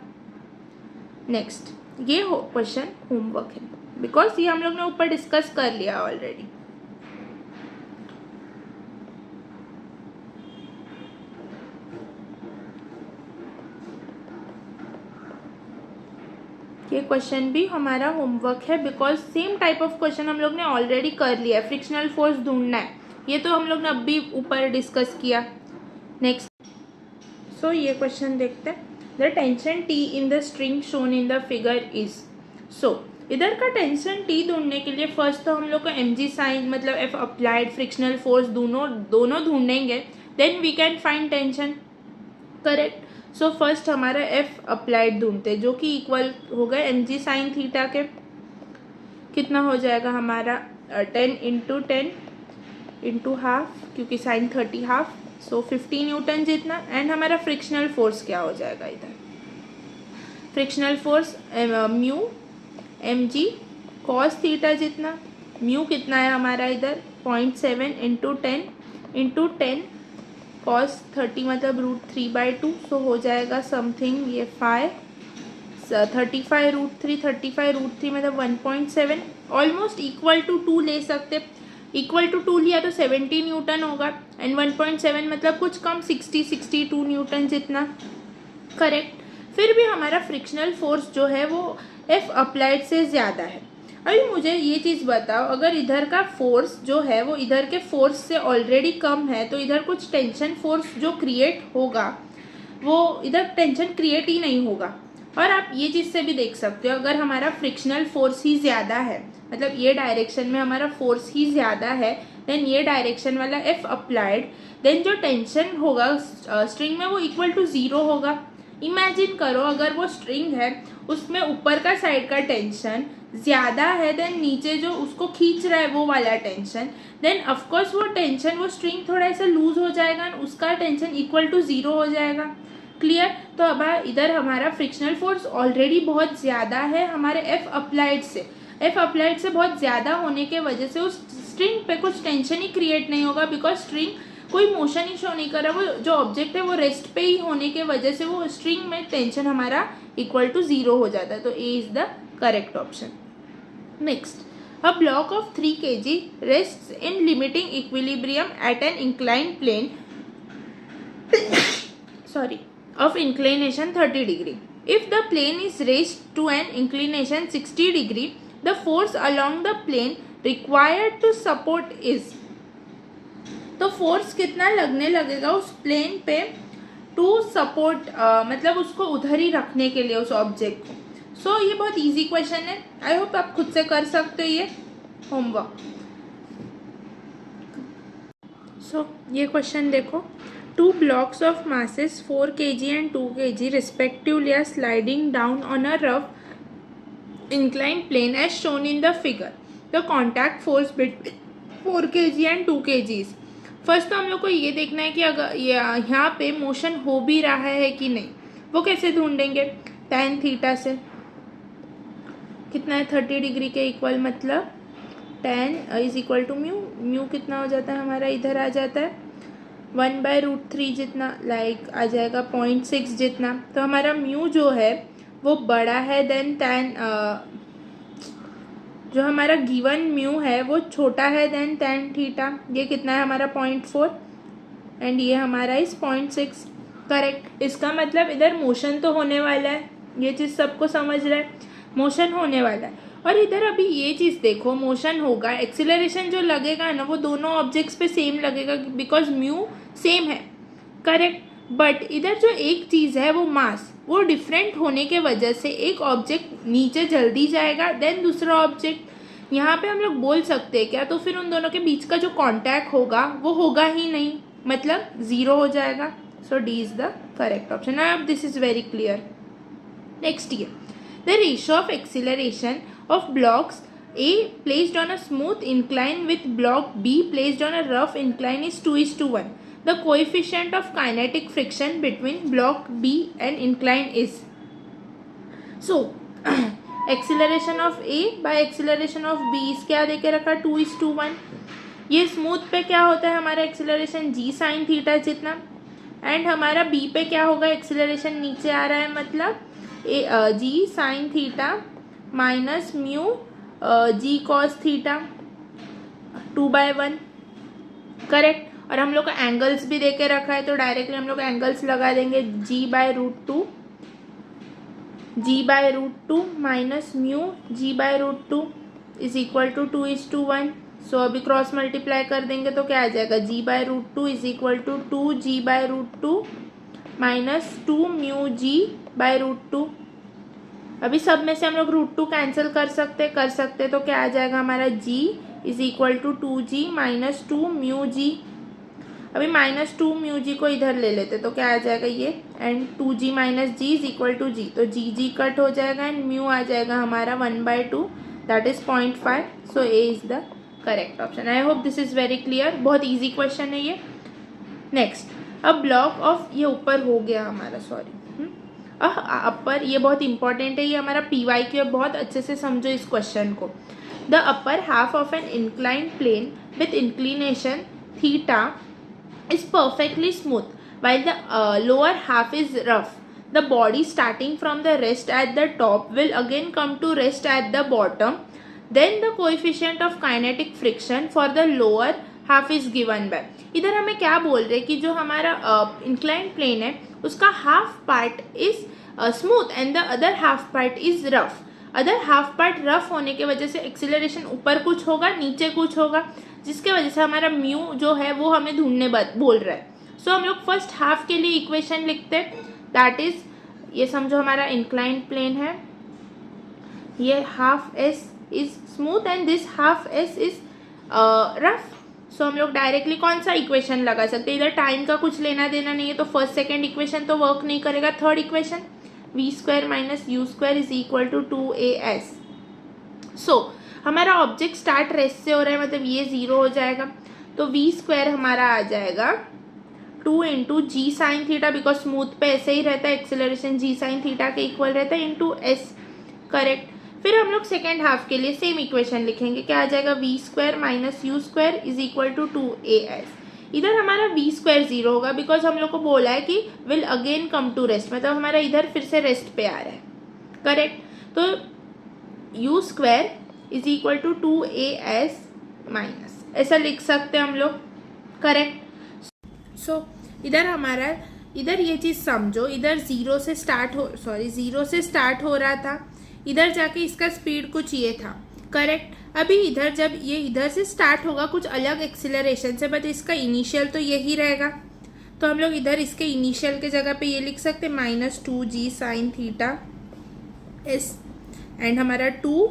नेक्स्ट, ये क्वेश्चन होमवर्क है बिकॉज ये हम लोग ने ऊपर डिस्कस कर लिया ऑलरेडी। ये क्वेश्चन भी हमारा होमवर्क है because same type of question हम लोग ने ऑलरेडी कर लिया है। फ्रिक्शनल फोर्स ढूंढना है, ये तो हम लोग ने अभी ऊपर डिस्कस किया। नेक्स्ट, सो ये क्वेश्चन देखते हैं। The tension T in the string shown in the figure is. So इधर का टेंशन टी ढूंढने के लिए फर्स्ट तो हम लोग को mg साइन मतलब एफ अप्लाइड फ्रिक्शनल फोर्स दोनों ढूंढेंगे, then we can find tension, correct. So first हमारा एफ अप्लाइड ढूंढते जो कि इक्वल हो गए mg साइन थीटा के, कितना हो जाएगा हमारा 10 × 10 × हाफ, क्योंकि साइन 30 हाफ, सो 50 न्यूटन जितना। एंड हमारा फ्रिक्शनल फोर्स क्या हो जाएगा इधर, frictional force mu mg cos theta जितना, म्यू कितना है हमारा इधर 0.7 × 10 cos 30 मतलब √3/2, सो हो जाएगा समथिंग ये 35 √3 मतलब 1.7, ऑलमोस्ट इक्वल टू 2 ले सकते। इक्वल टू 2 लिया तो 70 न्यूटन होगा एंड 1.7 मतलब कुछ कम 62 न्यूटन जितना, करेक्ट। फिर भी हमारा फ्रिक्शनल फोर्स जो है वो एफ अप्लाइड से ज़्यादा है। अभी मुझे ये चीज़ बताओ, अगर इधर का फोर्स जो है वो इधर के फोर्स से ऑलरेडी कम है तो इधर कुछ टेंशन फोर्स जो क्रिएट होगा वो इधर टेंशन क्रिएट ही नहीं होगा। और आप ये चीज़ से भी देख सकते हो, अगर हमारा फ्रिक्शनल फोर्स ही ज़्यादा है, मतलब ये डायरेक्शन में हमारा फोर्स ही ज़्यादा है, देन ये डायरेक्शन वाला एफ अप्लाइड, देन जो टेंशन होगा स्ट्रिंग में वो इक्वल टू 0 होगा। इमेजिन करो अगर वो स्ट्रिंग है उसमें ऊपर का साइड का टेंशन ज़्यादा है देन नीचे जो उसको खींच रहा है वो वाला टेंशन, देन ऑफकोर्स वो टेंशन वो स्ट्रिंग थोड़ा ऐसा लूज हो जाएगा और उसका टेंशन इक्वल टू 0 हो जाएगा, क्लियर। तो अब इधर हमारा फ्रिक्शनल फोर्स ऑलरेडी बहुत ज़्यादा है हमारे एफ अप्लाइड से बहुत ज़्यादा होने के वजह से उस स्ट्रिंग पे कुछ टेंशन ही क्रिएट नहीं होगा, बिकॉज स्ट्रिंग कोई मोशन ही शो नहीं कर रहा, वो जो ऑब्जेक्ट है वो रेस्ट पे ही होने के वजह से वो स्ट्रिंग में टेंशन हमारा इक्वल टू 0 हो जाता है। तो A is the correct option. Next, a block of 3 kg rests in limiting equilibrium at an inclined plane of inclination 30 degree. If the plane is raised to an inclination 60 degree, the force along the plane required to support is। तो फोर्स कितना लगने लगेगा उस प्लेन पे टू सपोर्ट मतलब उसको उधर ही रखने के लिए उस ऑब्जेक्ट को। सो ये बहुत इजी क्वेश्चन है, आई होप आप खुद से कर सकते हो ये होमवर्क। सो ये क्वेश्चन देखो, 2 blocks of masses 4 kg and 2 kg respectively are sliding down on a rough inclined plane as shown in the figure. The contact force between 4 kg and 2 kg is। First तो हम लोग को ये देखना है कि अगर यहाँ पे मोशन हो भी रहा है कि नहीं, वो कैसे ढूंढेंगे। tan थीटा से कितना है 30 डिग्री के इक्वल, मतलब tan is equal to mu. Mu कितना हो जाता है हमारा, इधर आ जाता है 1/√3 जितना, लाइक आ जाएगा 0.6 जितना। तो हमारा म्यू जो है वो बड़ा है देन tan, जो हमारा गिवन म्यू है वो छोटा है देन tan थीटा। ये कितना है हमारा 0.4 एंड ये हमारा इस 0.6। करेक्ट। इसका मतलब इधर मोशन तो होने वाला है, ये चीज़ सबको समझ रहा है, मोशन होने वाला है। और इधर अभी ये चीज़ देखो, मोशन होगा, एक्सीलरेशन जो लगेगा ना वो दोनों ऑब्जेक्ट्स पे सेम लगेगा बिकॉज म्यू सेम है। करेक्ट। बट इधर जो एक चीज़ है वो मास, वो डिफरेंट होने के वजह से एक ऑब्जेक्ट नीचे जल्दी जाएगा देन दूसरा ऑब्जेक्ट। यहाँ पे हम लोग बोल सकते हैं क्या, तो फिर उन दोनों के बीच का जो कॉन्टैक्ट होगा वो होगा ही नहीं, मतलब ज़ीरो हो जाएगा। So D is the correct option. अब this is very clear. Next ये the ratio of acceleration of blocks A placed on a smooth incline with block B placed on a rough incline is 2:1. The coefficient of kinetic friction between block B and incline is. So acceleration of A by acceleration of B is क्या देके रखा 2:1। ये स्मूथ पे क्या होता है हमारा एक्सीलरेशन g sin थीटा जितना, एंड हमारा B पे क्या होगा, एक्सीलरेशन नीचे आ रहा है, मतलब जी sine theta minus mu g cos theta 2/1। Correct. और हम लोग को एंगल्स भी देके रखा है तो डायरेक्टली हम लोग एंगल्स लगा देंगे, g/√2 minus mu g/√2 is equal to 2:1। So अभी क्रॉस मल्टीप्लाई कर देंगे तो क्या आ जाएगा, g/√2 is equal to 2g/√2 minus 2 mu g/√2। अभी सब में से हम लोग √2 कैंसिल कर सकते तो क्या आ जाएगा हमारा g is equal to 2g minus 2 mu g. अभी माइनस 2 म्यू जी को इधर ले लेते तो क्या आ जाएगा ये, and 2g minus g is equal to g, तो जी कट हो जाएगा एंड म्यू आ जाएगा हमारा 1/2 that is 0.5। So A is the correct option. I hope this is very clear. बहुत ईजी क्वेश्चन है ये। नेक्स्ट, अब ब्लॉक ऑफ, ये ऊपर हो गया हमारा, सॉरी अपर, ये बहुत इंपॉर्टेंट है, ये हमारा PYQ है, बहुत अच्छे से समझो इस क्वेश्चन को। The upper half of an inclined plane with inclination theta is perfectly smooth while the lower half is rough. The body starting from the rest at the top will again come to rest at the bottom. Then the coefficient of kinetic friction for the lower half is given by. इधर हमें क्या बोल रहे हैं कि जो हमारा inclined plane है उसका half part is smooth and the other half part is rough. Other half part rough होने के वजह से एक्सीलरेशन ऊपर कुछ होगा नीचे कुछ होगा, जिसके वजह से हमारा म्यू जो है वो हमें ढूंढने बोल रहा है। सो हम लोग फर्स्ट हाफ के लिए इक्वेशन लिखते हैं, दैट इज, ये समझो हमारा इंक्लाइंड प्लेन है, ये half s is smooth and this half s is rough. So हम लोग डायरेक्टली कौन सा इक्वेशन लगा सकते हैं, इधर टाइम का कुछ लेना देना नहीं है तो फर्स्ट सेकेंड इक्वेशन तो वर्क नहीं करेगा। Third equation v² minus u² is equal to 2as। So हमारा ऑब्जेक्ट स्टार्ट रेस्ट से हो रहा है, मतलब ये 0 हो जाएगा, तो v² हमारा आ जाएगा 2 into g sine theta, because smooth पे ऐसे ही रहता है, एक्सेलरेशन जी साइन थीटा के इक्वल रहता है, इंटू एस। करेक्ट। फिर हम लोग सेकेंड हाफ के लिए सेम इक्वेशन लिखेंगे, क्या आ जाएगा v² minus u² is equal to 2as। इधर हमारा v² 0 होगा बिकॉज हम लोग को बोला है कि will again come to rest, मतलब हमारा इधर फिर से रेस्ट पे आ रहा है। करेक्ट। तो u² is equal to 2as minus, ऐसा लिख सकते हैं हम लोग। करेक्ट। सो इधर हमारा, इधर ये चीज़ समझो, इधर 0 से स्टार्ट हो रहा था, इधर जाके इसका स्पीड कुछ ये था। करेक्ट। अभी इधर जब ये इधर से स्टार्ट होगा कुछ अलग एक्सीलरेशन से, बट इसका इनिशियल तो यही रहेगा, तो हम लोग इधर इसके इनिशियल के जगह पे ये लिख सकते हैं -2g sine theta S, and हमारा 2,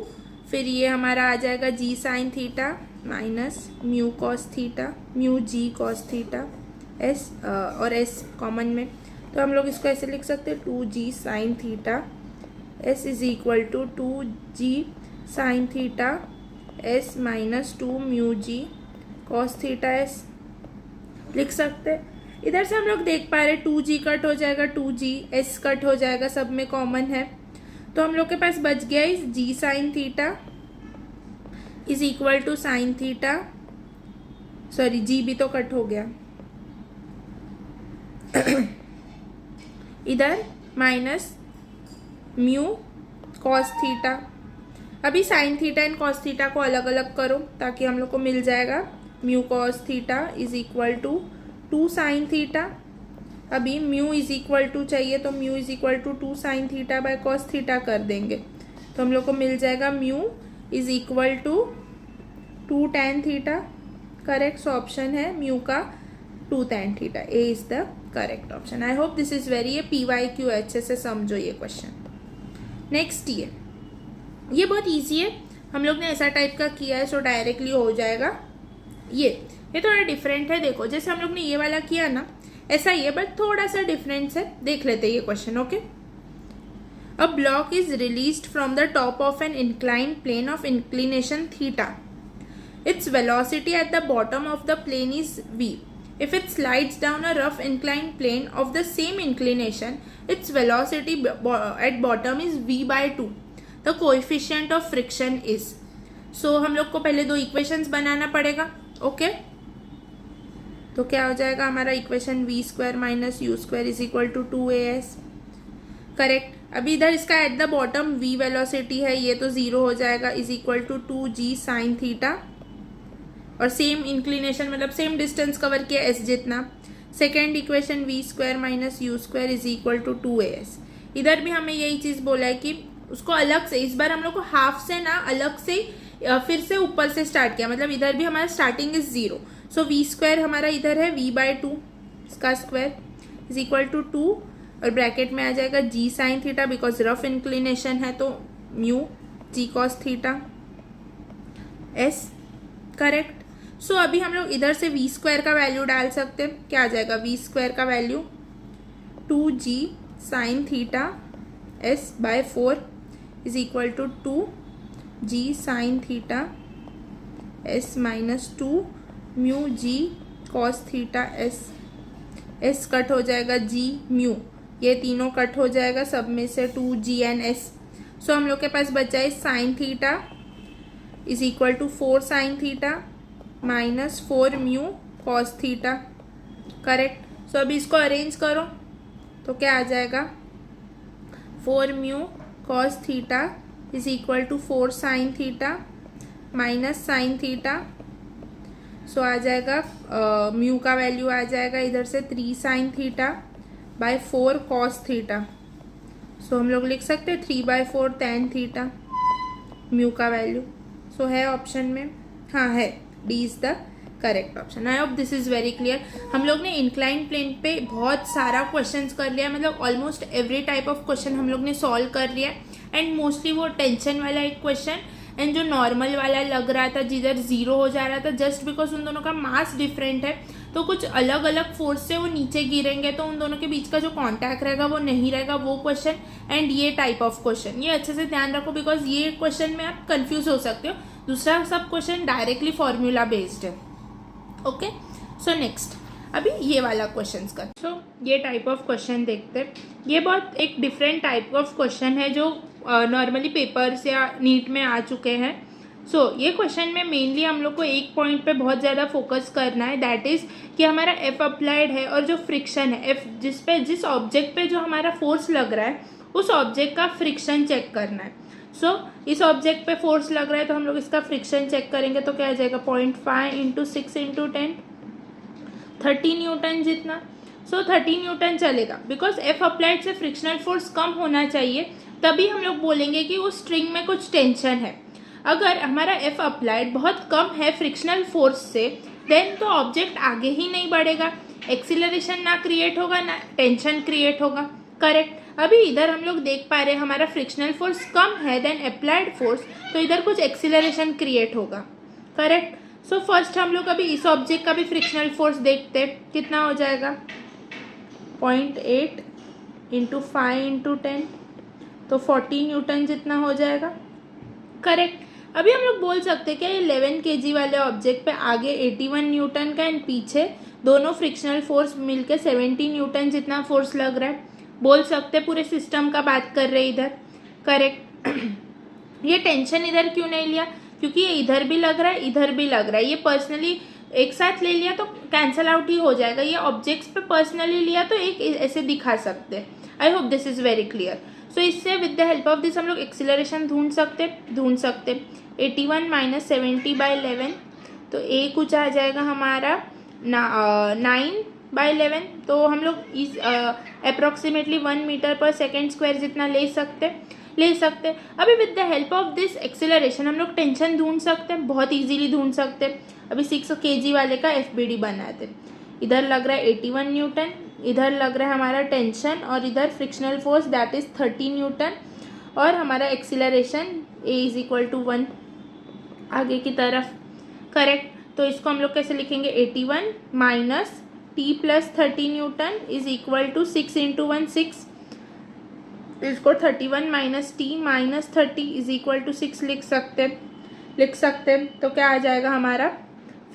फिर ये हमारा आ जाएगा g sine theta minus mu cos theta, mu g cos theta s, और एस कॉमन में, तो हम लोग इसको ऐसे लिख सकते हैं 2g sine theta s is equal to 2g sine theta s minus 2 mu g cos theta s. लिख सकते हैं। इधर से हम लोग देख पा रहे 2g कट हो जाएगा, 2g, s कट हो जाएगा, सब में कॉमन है, तो हम लोग के पास बच गया इस g sine theta is equal to sine theta, sorry g भी तो कट हो गया इधर माइनस म्यू कॉस थीटा। अभी sine theta and cos theta को अलग अलग करो ताकि हम लोग को मिल जाएगा mu cos theta is equal to 2 sine theta. अभी म्यू इज इक्वल टू चाहिए तो mu is equal to 2 sine theta by cos theta कर देंगे तो हम लोग को मिल जाएगा mu is equal to 2 tan theta. Correct option है म्यू का 2 tan theta, A is the correct option. I hope this is very PYQ, अच्छे से समझो ये क्वेश्चन। नेक्स्ट ये बहुत ईजी है, हम लोग ने ऐसा टाइप का किया है सो डायरेक्टली हो जाएगा। ये थोड़ा डिफरेंट है, देखो जैसे हम लोग ने ये वाला किया ना ऐसा ही है बट थोड़ा सा डिफरेंस है, देख लेते हैं ये question. Okay, a block is released from the top of an inclined plane of inclination theta, its velocity at the bottom of the plane is v. If it slides down a rough inclined plane of the same inclination, its velocity at bottom is v by 2. The coefficient of friction is. So हम लोग को पहले दो इक्वेशंस बनाना पड़ेगा। ओके, तो क्या हो जाएगा हमारा equation v square minus u square is equal to 2as। करेक्ट। अभी इधर इसका at the bottom v velocity है, ये तो 0 हो जाएगा, is equal to 2g sine theta, और सेम इंक्लिनेशन मतलब सेम डिस्टेंस कवर किया s जितना। Second equation v square minus u square is equal to 2as। इधर भी हमें यही चीज बोला है कि उसको अलग से, इस बार हम लोग को हाफ से ना अलग से फिर से ऊपर से स्टार्ट किया, मतलब इधर भी हमारा starting is 0, so v square हमारा इधर है v बाय 2 इसका स्क्वायर इज इक्वल टू 2, और ब्रैकेट में आ जाएगा g sine theta because rough inclination है तो mu g cos theta s। Correct. So अभी हम लोग इधर से v स्क्वायर का वैल्यू डाल सकते हैं, क्या आ जाएगा v स्क्वायर का value 2g sine theta s by 4 is equal to 2g sine theta s minus 2 mu g cos theta s। s cut हो जाएगा g म्यू, ये तीनों कट हो जाएगा, सब में से 2g एंड s। सो हम लोग के पास बचा है sine theta is equal to 4 sine theta minus 4 mu cos theta. Correct. So अभी इसको अरेंज करो तो क्या आ जाएगा 4 mu cos theta is equal to 4 sine theta minus sine theta. So आ जाएगा म्यू का वैल्यू आ जाएगा इधर से 3 sine theta by 4 cos theta. So हम लोग लिख सकते हैं 3 बाय 4 टैन थीटा म्यू का वैल्यू। सो है ऑप्शन में, हाँ है, D is the correct option. I hope this is very clear. हम लोग ने इंक्लाइन प्लेन पे बहुत सारा क्वेश्चंस कर लिया, मतलब almost every type of question हम लोग ने सॉल्व कर लिया, एंड मोस्टली वो टेंशन वाला एक क्वेश्चन एंड जो नॉर्मल वाला लग रहा था जिधर 0 हो जा रहा था, जस्ट बिकॉज उन दोनों का मास डिफरेंट है तो कुछ अलग अलग फोर्स से वो नीचे गिरेंगे तो उन दोनों के बीच का जो कॉन्टैक्ट रहेगा वो नहीं रहेगा, वो क्वेश्चन एंड ये टाइप ऑफ क्वेश्चन, ये अच्छे से ध्यान रखो बिकॉज ये क्वेश्चन में आप कंफ्यूज हो सकते हो। दूसरा सब क्वेश्चन डायरेक्टली फॉर्मूला बेस्ड है। ओके, सो नेक्स्ट अभी ये वाला क्वेश्चन का, सो ये टाइप ऑफ क्वेश्चन देखते हैं। ये बहुत एक डिफरेंट टाइप ऑफ क्वेश्चन है जो नॉर्मली पेपर्स या नीट में आ चुके हैं। सो ये क्वेश्चन में मेनली हम लोग को एक पॉइंट पे बहुत ज़्यादा फोकस करना है, दैट इज़ कि हमारा एफ अप्लाइड है और जो फ्रिक्शन है एफ, जिस ऑब्जेक्ट पे जो हमारा फोर्स लग रहा है उस ऑब्जेक्ट का फ्रिक्शन चेक करना है। सो इस ऑब्जेक्ट पे फोर्स लग रहा है तो हम लोग इसका फ्रिक्शन चेक करेंगे तो क्या आ जाएगा 0.5 इंटू 6 इंटू 10, 30 न्यूटन जितना। सो 30 न्यूटन चलेगा बिकॉज एफ अप्लाइड से फ्रिक्शनल फोर्स कम होना चाहिए, तभी हम लोग बोलेंगे कि उस स्ट्रिंग में कुछ टेंशन है। अगर हमारा एफ अप्लाइड बहुत कम है फ्रिक्शनल फोर्स से, देन तो ऑब्जेक्ट आगे ही नहीं बढ़ेगा, एक्सीलरेशन ना क्रिएट होगा ना टेंशन क्रिएट होगा। करेक्ट। अभी इधर हम लोग देख पा रहे हैं हमारा फ्रिक्शनल फोर्स कम है देन अप्लाइड फोर्स, तो इधर कुछ एक्सीलरेशन क्रिएट होगा। करेक्ट। सो फर्स्ट हम लोग अभी इस ऑब्जेक्ट का भी फ्रिक्शनल फोर्स देखते हैं, कितना हो जाएगा 0.8 इंटू 5 इंटू 10, तो 40 न्यूटन जितना हो जाएगा। करेक्ट। अभी हम लोग बोल सकते हैं क्या 11 kg वाले ऑब्जेक्ट पे आगे 81 न्यूटन का एंड पीछे दोनों फ्रिक्शनल फोर्स मिलके 70 न्यूटन जितना फोर्स लग रहा है, बोल सकते पूरे सिस्टम का बात कर रहे इधर, करेक्ट। ये टेंशन इधर क्यों नहीं लिया, क्योंकि ये इधर भी लग रहा है इधर भी लग रहा है, ये पर्सनली एक साथ ले लिया तो कैंसल आउट ही हो जाएगा, ये ऑब्जेक्ट्स पे पर्सनली लिया तो एक ऐसे दिखा सकते हैं। I hope this is very clear. So इससे with the help of this हम लोग एक्सीलरेशन ढूंढ सकते 81 माइनस 70/11, तो ए कुछ आ जाएगा हमारा 9/11, तो हम लोग इस अप्रोक्सीमेटली 1 मीटर पर सेकेंड स्क्वायर जितना ले सकते। अभी with the help of this acceleration हम लोग टेंशन ढूंढ सकते हैं, बहुत इजीली ढूंढ सकते हैं। अभी 6 kg वाले का FBD बनाते, इधर लग रहा है 81 न्यूटन, इधर लग रहा है हमारा टेंशन और इधर frictional force that is 30 newton, और हमारा acceleration A is equal to 1 आगे की तरफ, करेक्ट। तो इसको हम लोग कैसे लिखेंगे, 81 minus T plus 30 newton is equal to 6 into 1 6, इसको 31 minus T minus 30 is equal to 6 लिख सकते। तो क्या आ जाएगा हमारा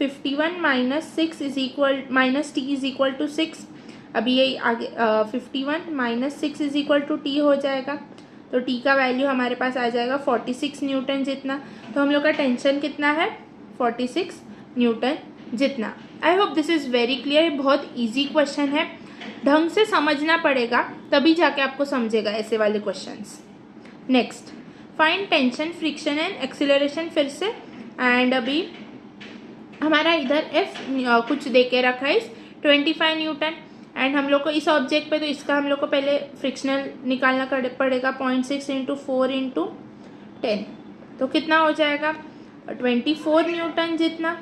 51 माइनस 6 इज इक्वल माइनस T इज इक्वल टू 6। अभी ये आगे 51 minus 6 is equal to T हो जाएगा, तो T का वैल्यू हमारे पास आ जाएगा 46 न्यूटन जितना। तो हम लोग का टेंशन कितना है, 46 न्यूटन जितना। आई hope this is very clear. बहुत ईजी क्वेश्चन है, ढंग से समझना पड़ेगा तभी जाके आपको समझेगा ऐसे वाले questions. Next, find tension, friction and acceleration फिर से, एंड अभी हमारा इधर F कुछ दे के रखा है 25 न्यूटन, एंड हम लोग को इस ऑब्जेक्ट पे, तो इसका हम लोग को पहले फ्रिक्शनल निकालना पड़ेगा 0.6 इंटू 4 इंटू 10, तो कितना हो जाएगा 24 न्यूटन जितना।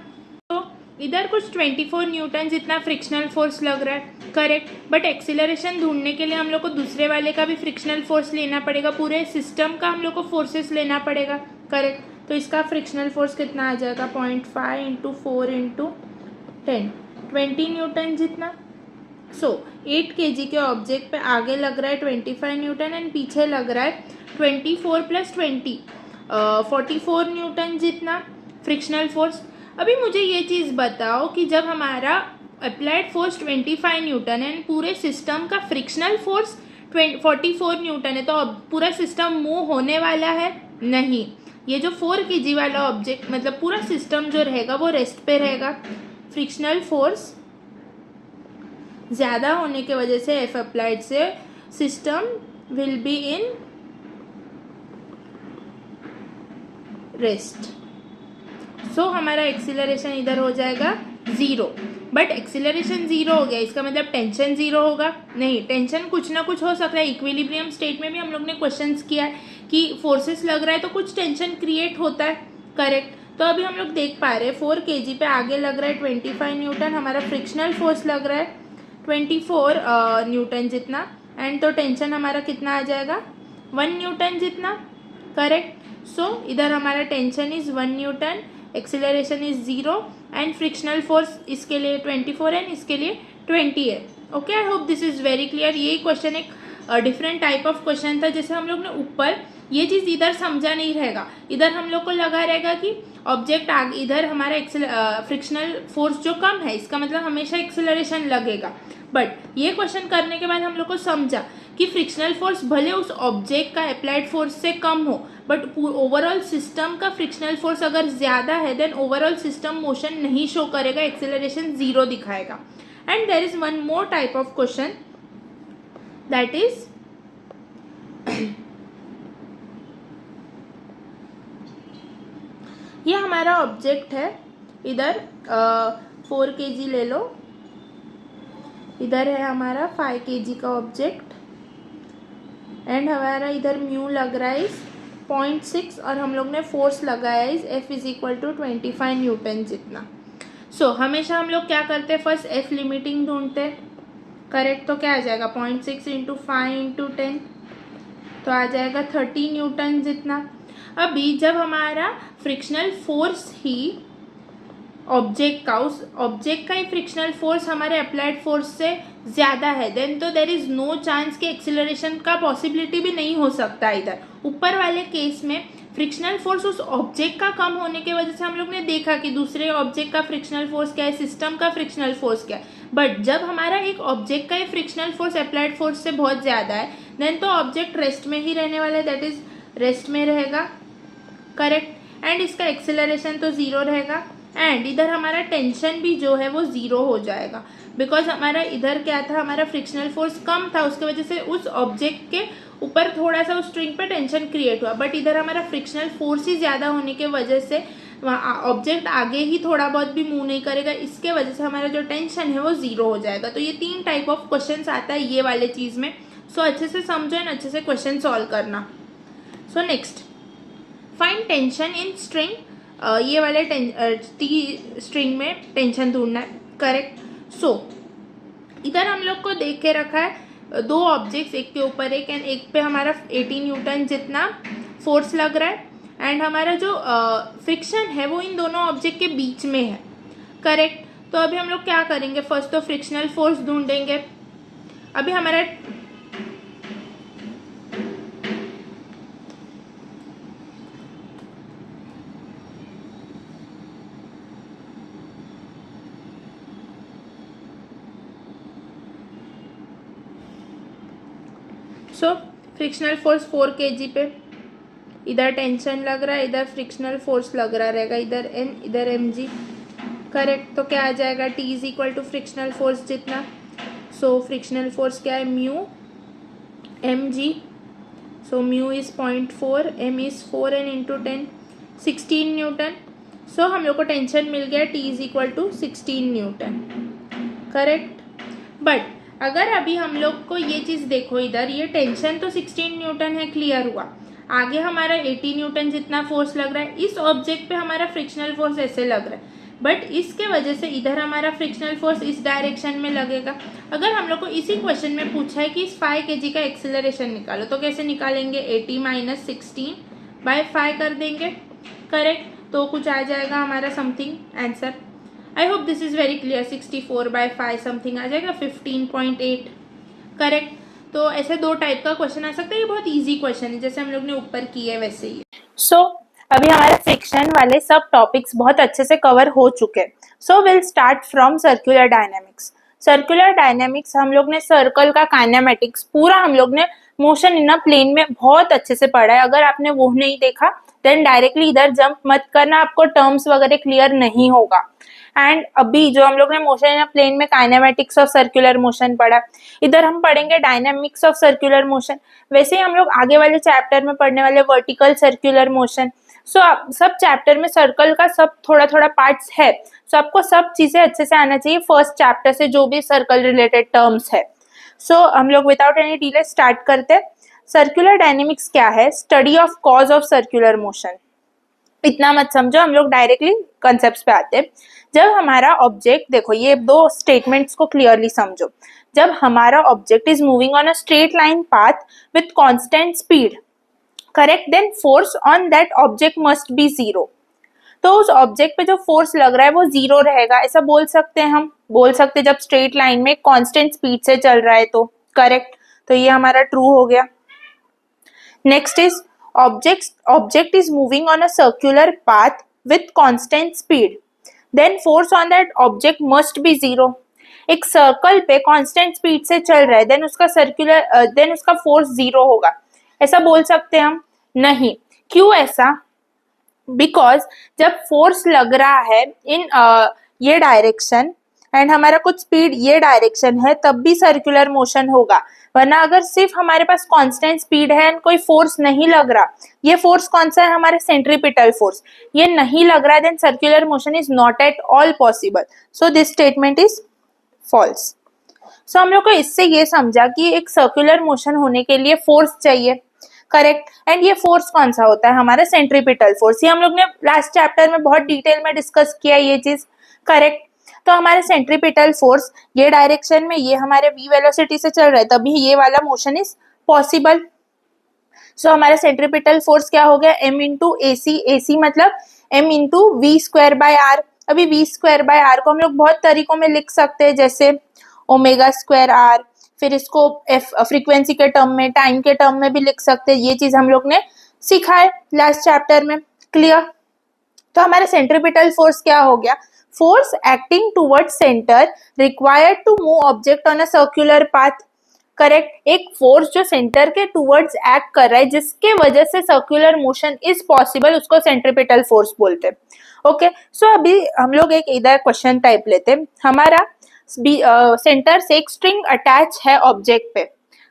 तो इधर कुछ 24 न्यूटन जितना फ्रिक्शनल फोर्स लग रहा है, करेक्ट। बट एक्सीलरेशन ढूंढने के लिए हम लोग को दूसरे वाले का भी फ्रिक्शनल फोर्स लेना पड़ेगा, पूरे सिस्टम का हम लोग को फोर्सेस लेना पड़ेगा, करेक्ट। तो इसका फ्रिक्शनल फोर्स कितना आ जाएगा 0.5 इंटू 4 इंटू 10, 20 न्यूटन जितना। सो 8 kg के ऑब्जेक्ट पे आगे लग रहा है 25 न्यूटन एंड पीछे लग रहा है 24 प्लस 20 44 न्यूटन जितना फ्रिक्शनल फोर्स। अभी मुझे ये चीज़ बताओ कि जब हमारा अप्लाइड फोर्स 25 न्यूटन है, पूरे सिस्टम का फ्रिक्शनल फोर्स 44 न्यूटन है, तो अब पूरा सिस्टम मूव होने वाला है नहीं। ये जो 4 kg वाला ऑब्जेक्ट मतलब पूरा सिस्टम जो रहेगा वो रेस्ट पे रहेगा। फ्रिक्शनल फोर्स ज़्यादा होने के वजह से F अप्लाइड से system will be in rest. So हमारा एक्सीलरेशन इधर हो जाएगा 0, बट एक्सीलरेशन 0 हो गया, इसका मतलब टेंशन 0 होगा नहीं, टेंशन कुछ ना कुछ हो सकता है। इक्विलिब्रियम स्टेट में भी हम लोग ने क्वेश्चंस किया है कि फोर्सेस लग रहा है तो कुछ टेंशन क्रिएट होता है, करेक्ट। तो अभी हम लोग देख पा रहे हैं 4 kg पे आगे लग रहा है 25 न्यूटन, हमारा फ्रिक्शनल फोर्स लग रहा है 24 न्यूटन जितना, एंड तो टेंशन हमारा कितना आ जाएगा 1 न्यूटन जितना, करेक्ट। सो इधर हमारा tension is 1 Newton, acceleration is 0 and frictional force इसके लिए 24 एंड इसके लिए 20 है। Okay, I hope this is very clear. ये क्वेश्चन एक डिफरेंट टाइप ऑफ क्वेश्चन था, जैसे हम लोग ने ऊपर ये चीज़ इधर समझा नहीं रहेगा, इधर हम लोग को लगा रहेगा कि ऑब्जेक्ट आगे इधर हमारा फ्रिक्शनल फोर्स जो कम है इसका मतलब हमेशा एक्सेलरेशन लगेगा, बट ये क्वेश्चन करने के बाद हम लोग को समझा कि फ्रिक्शनल फोर्स भले उस ऑब्जेक्ट का अप्लाइड फोर्स से कम हो, बट ओवरऑल सिस्टम का फ्रिक्शनल फोर्स अगर ज़्यादा है देन ओवरऑल सिस्टम मोशन नहीं शो करेगा, एक्सेलरेशन 0 दिखाएगा। And there is one more type of question that is ये हमारा ऑब्जेक्ट है, इधर 4 kg ले लो, इधर है हमारा 5 kg का ऑब्जेक्ट, एंड हमारा इधर म्यू लग रहा है 0.6 और हम लोग ने फोर्स लगाया है F is equal to 25 newton जितना। सो हमेशा हम लोग क्या करते हैं, फर्स्ट F लिमिटिंग ढूंढते, करेक्ट। तो क्या आ जाएगा 0.6 इंटू 5 इंटू 10, तो आ जाएगा 30 न्यूटन जितना। अभी जब हमारा फ्रिक्शनल फोर्स ही ऑब्जेक्ट का उस ऑब्जेक्ट का ही फ्रिक्शनल फोर्स हमारे अप्लाइड फोर्स से ज़्यादा है, देन तो देर इज़ नो चांस कि एक्सीलरेशन का पॉसिबिलिटी भी नहीं हो सकता। इधर ऊपर वाले केस में फ्रिक्शनल फोर्स उस ऑब्जेक्ट का कम होने की वजह से हम लोग ने देखा कि दूसरे ऑब्जेक्ट का फ्रिक्शनल फोर्स क्या है, सिस्टम का फ्रिक्शनल फोर्स क्या है। बट जब हमारा एक ऑब्जेक्ट का फ्रिक्शनल फोर्स अप्लाइड फोर्स से बहुत ज़्यादा है, देन तो ऑब्जेक्ट रेस्ट में ही रहने वाला है, दैट इज रेस्ट में रहेगा, करेक्ट। एंड इसका एक्सेलरेशन तो ज़ीरो रहेगा, एंड इधर हमारा टेंशन भी जो है वो ज़ीरो हो जाएगा, बिकॉज हमारा इधर क्या था, हमारा फ्रिक्शनल फोर्स कम था, उसके वजह से उस ऑब्जेक्ट के ऊपर थोड़ा सा उस स्ट्रिंग पे टेंशन क्रिएट हुआ। बट इधर हमारा फ्रिक्शनल फोर्स ही ज़्यादा होने के वजह से ऑब्जेक्ट आगे ही थोड़ा बहुत भी मूव नहीं करेगा, इसके वजह से हमारा जो टेंशन है वो ज़ीरो हो जाएगा। तो ये 3 टाइप ऑफ क्वेश्चन आता है ये वाले चीज़ में। सो अच्छे से समझो एंड अच्छे से क्वेश्चन सॉल्व करना। So next, find tension in string. ये वाले स्ट्रिंग में टेंशन ढूंढना है, करेक्ट। सो इधर हम लोग को देख के रखा है 2 ऑब्जेक्ट्स, एक के ऊपर एक, एंड एक पे हमारा 18 न्यूटन जितना फोर्स लग रहा है, एंड हमारा जो फ्रिक्शन है वो इन दोनों ऑब्जेक्ट के बीच में है, करेक्ट। तो अभी हम लोग क्या करेंगे, फर्स्ट तो फ्रिक्शनल फोर्स ढूंढेंगे। अभी हमारा फ्रिक्शनल फोर्स 4 kg पे, इधर टेंशन लग रहा है, इधर फ्रिक्शनल फोर्स लग रहा रहेगा, इधर N इधर mg, करेक्ट। तो क्या आ जाएगा, T is equal to frictional force जितना। सो फ्रिक्शनल फोर्स क्या है, mu mg। So mu is 0.4, m is 4n into 10, 16 newton. So हम लोग को टेंशन मिल गया, T is equal to 16 newton, correct. But अगर अभी हम लोग को ये चीज़ देखो, इधर ये टेंशन तो 16 न्यूटन है, क्लियर हुआ। आगे हमारा 80 न्यूटन जितना फोर्स लग रहा है, इस ऑब्जेक्ट पे हमारा फ्रिक्शनल फोर्स ऐसे लग रहा है, बट इसके वजह से इधर हमारा फ्रिक्शनल फोर्स इस डायरेक्शन में लगेगा। अगर हम लोग को इसी क्वेश्चन में पूछा है कि इस 5 kg का एक्सेलरेशन निकालो, तो कैसे निकालेंगे, 80 माइनस 16 बाय 5 कर देंगे, करेक्ट। तो कुछ आ जाएगा हमारा something answer. I hope this is very clear. 64 by 5 something आ जाएगा 15.8, करेक्ट। तो ऐसे 2 टाइप का क्वेश्चन आ सकता है, ये बहुत इजी क्वेश्चन है, जैसे हम लोग ने ऊपर किए वैसे ही। सो अभी हमारे फ्रिक्शन वाले सब टॉपिक्स बहुत अच्छे से कवर हो चुके हैं। So will start from circular dynamics. Circular dynamics हम लोग ने सर्कल का काइनेमेटिक्स पूरा हम लोग ने मोशन इन अ प्लेन में बहुत अच्छे से पढ़ा है। अगर आपने वो नहीं देखा देन डायरेक्टली इधर जंप मत करना, आपको टर्म्स वगैरह क्लियर नहीं होगा। एंड अभी जो हम लोग ने मोशन इन अ प्लेन में काइनेमेटिक्स ऑफ सर्कुलर मोशन पढ़ा, इधर हम पढ़ेंगे डायनामिक्स ऑफ सर्कुलर मोशन। वैसे ही हम लोग आगे वाले चैप्टर में पढ़ने वाले वर्टिकल सर्कुलर मोशन। सो सब चैप्टर में सर्कल का सब थोड़ा थोड़ा पार्ट्स है, सो आपको सब चीजें अच्छे से आना चाहिए फर्स्ट चैप्टर से, जो भी सर्कल रिलेटेड टर्म्स है। सो हम लोग विदाउट एनी डिले स्टार्ट करते हैं। सर्कुलर डायनेमिक्स क्या है, study of cause of circular motion. इतना मत समझो, हम लोग डायरेक्टली कंसेप्ट्स पे आते हैं। जब हमारा ऑब्जेक्ट, देखो ये 2 स्टेटमेंट्स को क्लियरली समझो। जब हमारा object is moving on a straight line path with constant speed, correct, then force on that object must be 0। तो उस ऑब्जेक्ट पे जो फोर्स लग रहा है वो 0 रहेगा, ऐसा बोल सकते हैं। हम बोल सकते हैं जब स्ट्रेट लाइन में कांस्टेंट स्पीड से चल रहा है तो, करेक्ट। तो ये हमारा ट्रू हो गया। Next is object is moving on a circular path with constant speed, then force on that object must be 0। एक सर्कल पे कांस्टेंट स्पीड से चल रहा है, देन उसका फोर्स 0 होगा, ऐसा बोल सकते हैं हम? नहीं। क्यों ऐसा? बिकॉज जब फोर्स लग रहा है इन ये डायरेक्शन एंड हमारा कुछ स्पीड ये डायरेक्शन है, तब भी सर्कुलर मोशन होगा। वरना अगर सिर्फ हमारे पास कांस्टेंट स्पीड है एंड कोई फोर्स नहीं लग रहा, ये फोर्स कौन सा है, हमारे सेंट्रीपिटल फोर्स, ये नहीं लग रहा है, then circular motion is not at all possible. So this statement is false. So हम लोग को इससे ये समझा कि एक सर्कुलर मोशन होने के लिए फोर्स चाहिए, करेक्ट। एंड ये फोर्स कौन सा होता है, हमारा सेंट्रीपिटल फोर्स। ये हम लोग ने लास्ट चैप्टर में बहुत डिटेल में डिस्कस किया ये चीज, करेक्ट। तो हमारे सेंट्रीपिटल फोर्स ये डायरेक्शन में, ये हमारे v वेलोसिटी से चल रहा है, तभी ये वाला मोशन इज पॉसिबल। सो हमारा सेंट्रीपिटल फोर्स क्या हो गया, m इंटू ए सी मतलब m into we square by R. अभी v स्क्वायर बाय आर को हम लोग बहुत तरीकों में लिख सकते हैं, जैसे ओमेगा स्क्वायर आर, फिर इसको फ्रीक्वेंसी के टर्म में, टाइम के टर्म में भी लिख सकते हैं। ये चीज हम लोग ने सीखा है लास्ट चैप्टर में, क्लियर। तो हमारा सेंट्रीपिटल फोर्स क्या हो गया, force acting towards centre required to move object on a circular path, correct. एक फोर्स जो सेंटर के टूवर्ड्स एक्ट कर रहा है जिसके वजह से सर्कुलर मोशन इज पॉसिबल, उसको सेंट्रीपिटल फोर्स बोलते हैं। ओके, सो अभी हम लोग एक इधर क्वेश्चन टाइप लेते हैं। हमारा सेंटर से एक स्ट्रिंग अटैच है ऑब्जेक्ट पे,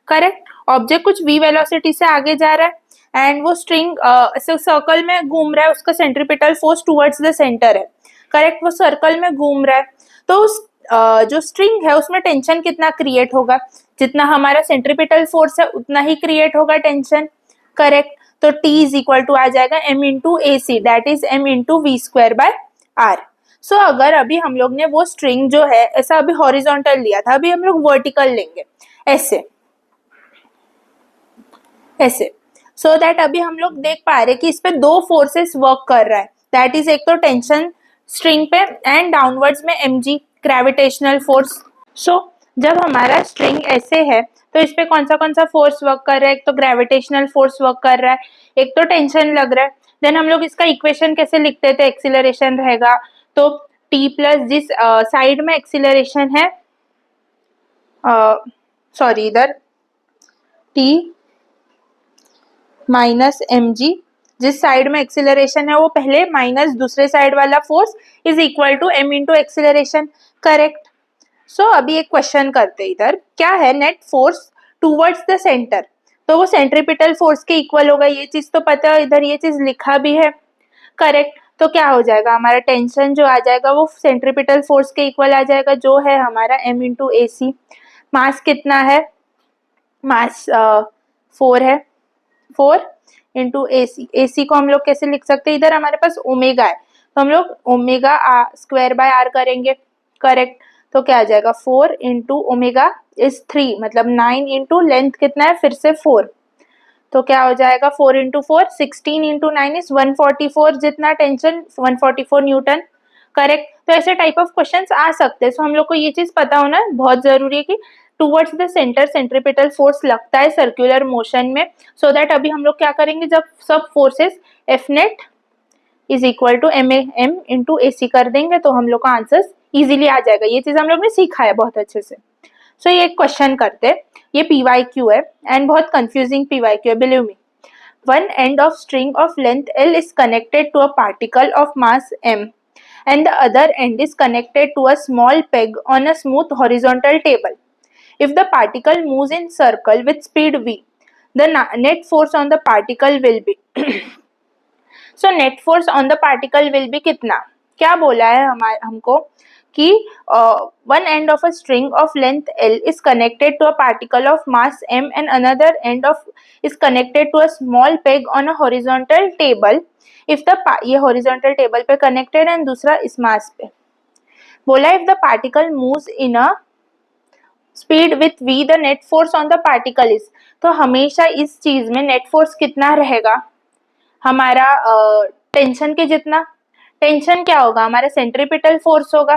करेक्ट। ऑब्जेक्ट कुछ v वेलोसिटी से आगे जा रहा है एंड वो स्ट्रिंग सर्कल में घूम रहा है, उसका centripetal force towards the centre है, करेक्ट। वो सर्कल में घूम रहा है तो उस जो स्ट्रिंग है उसमें टेंशन कितना क्रिएट होगा, जितना हमारा सेंट्रीपिटल फोर्स है उतना ही क्रिएट होगा टेंशन, करेक्ट। तो T इज इक्वल टू आ जाएगा m into A c, that is m into we square by r. So अगर अभी हम लोग ने वो स्ट्रिंग जो है ऐसा अभी हॉरिजॉन्टल लिया था, अभी हम लोग वर्टिकल लेंगे ऐसे ऐसे, सो दैट अभी हम लोग देख पा रहे कि इस पे दो फोर्सेस वर्क कर रहा है, दैट इज एक तो टेंशन स्ट्रिंग पे एंड डाउनवर्ड्स में mg ग्रेविटेशनल फोर्स। सो जब हमारा स्ट्रिंग ऐसे है तो इस पे कौन सा फोर्स वर्क कर रहा है, एक तो ग्रेविटेशनल फोर्स वर्क कर रहा है, एक तो टेंशन लग रहा है। देन हम लोग इसका इक्वेशन कैसे लिखते थे, एक्सीलरेशन रहेगा तो t प्लस जिस साइड में एक्सीलरेशन है, सॉरी इधर t माइनस mg, जिस साइड में एक्सीलरेशन है वो पहले माइनस दूसरे साइड वाला force is equal to m into acceleration, correct. So अभी एक क्वेश्चन करते इधर, क्या है net force towards the centre, तो वो सेंट्रीपिटल फोर्स के इक्वल होगा, ये चीज तो पता है, इधर ये चीज लिखा भी है, करेक्ट। तो क्या हो जाएगा, हमारा टेंशन जो आ जाएगा वो सेंट्रीपिटल फोर्स के इक्वल आ जाएगा, जो है हमारा m इंटू ए सी। मास कितना है, मास 4 है, 4 इंटू ए सी को हम लोग कैसे लिख सकते हैं, इधर हमारे पास ओमेगा है तो हम लोग ओमेगा स्क्वायर बाय आर करेंगे, करेक्ट। तो क्या आ जाएगा 4 इंटू ओमेगा इज 3, मतलब 9 इंटू लेंथ कितना है फिर से 4, तो क्या हो जाएगा 4 इंटू 4 16 इंटू 9 इज 144, जितना टेंशन 144 न्यूटन, करेक्ट। तो ऐसे टाइप ऑफ क्वेश्चंस आ सकते हैं। सो हम लोग को ये चीज पता होना बहुत जरूरी है कि towards the centre centripetal force लगता है सर्कुलर मोशन में, सो दैट अभी हम लोग क्या करेंगे, जब सब forces F net is equal to m into A c कर देंगे तो हम लोग का आंसर इजीली आ जाएगा। ये चीज हम लोग ने सीखा है बहुत अच्छे से। सो ये एक क्वेश्चन करते हैं, ये पीवाईक्यू है एंड बहुत कंफ्यूजिंग पीवाईक्यू है, believe me. One end of string of length L is connected to a particle of mass m and the other end is connected to a small peg on a smooth horizontal table. If the particle moves in circle with speed v, the net force on the particle will be so net force on the particle will be कितना, क्या बोला है हमको कि one end of a string of length L is connected to a particle of mass m and another end of is connected to a small peg on a horizontal table. If the ये horizontal table पे connected है दूसरा इस mass पे, बोला if the particle moves in a speed with v the net force on the particle is, तो हमेशा इस चीज में नेट फोर्स कितना रहेगा, हमारा टेंशन के जितना। टेंशन क्या होगा, हमारा सेंट्रीपिटल फोर्स होगा,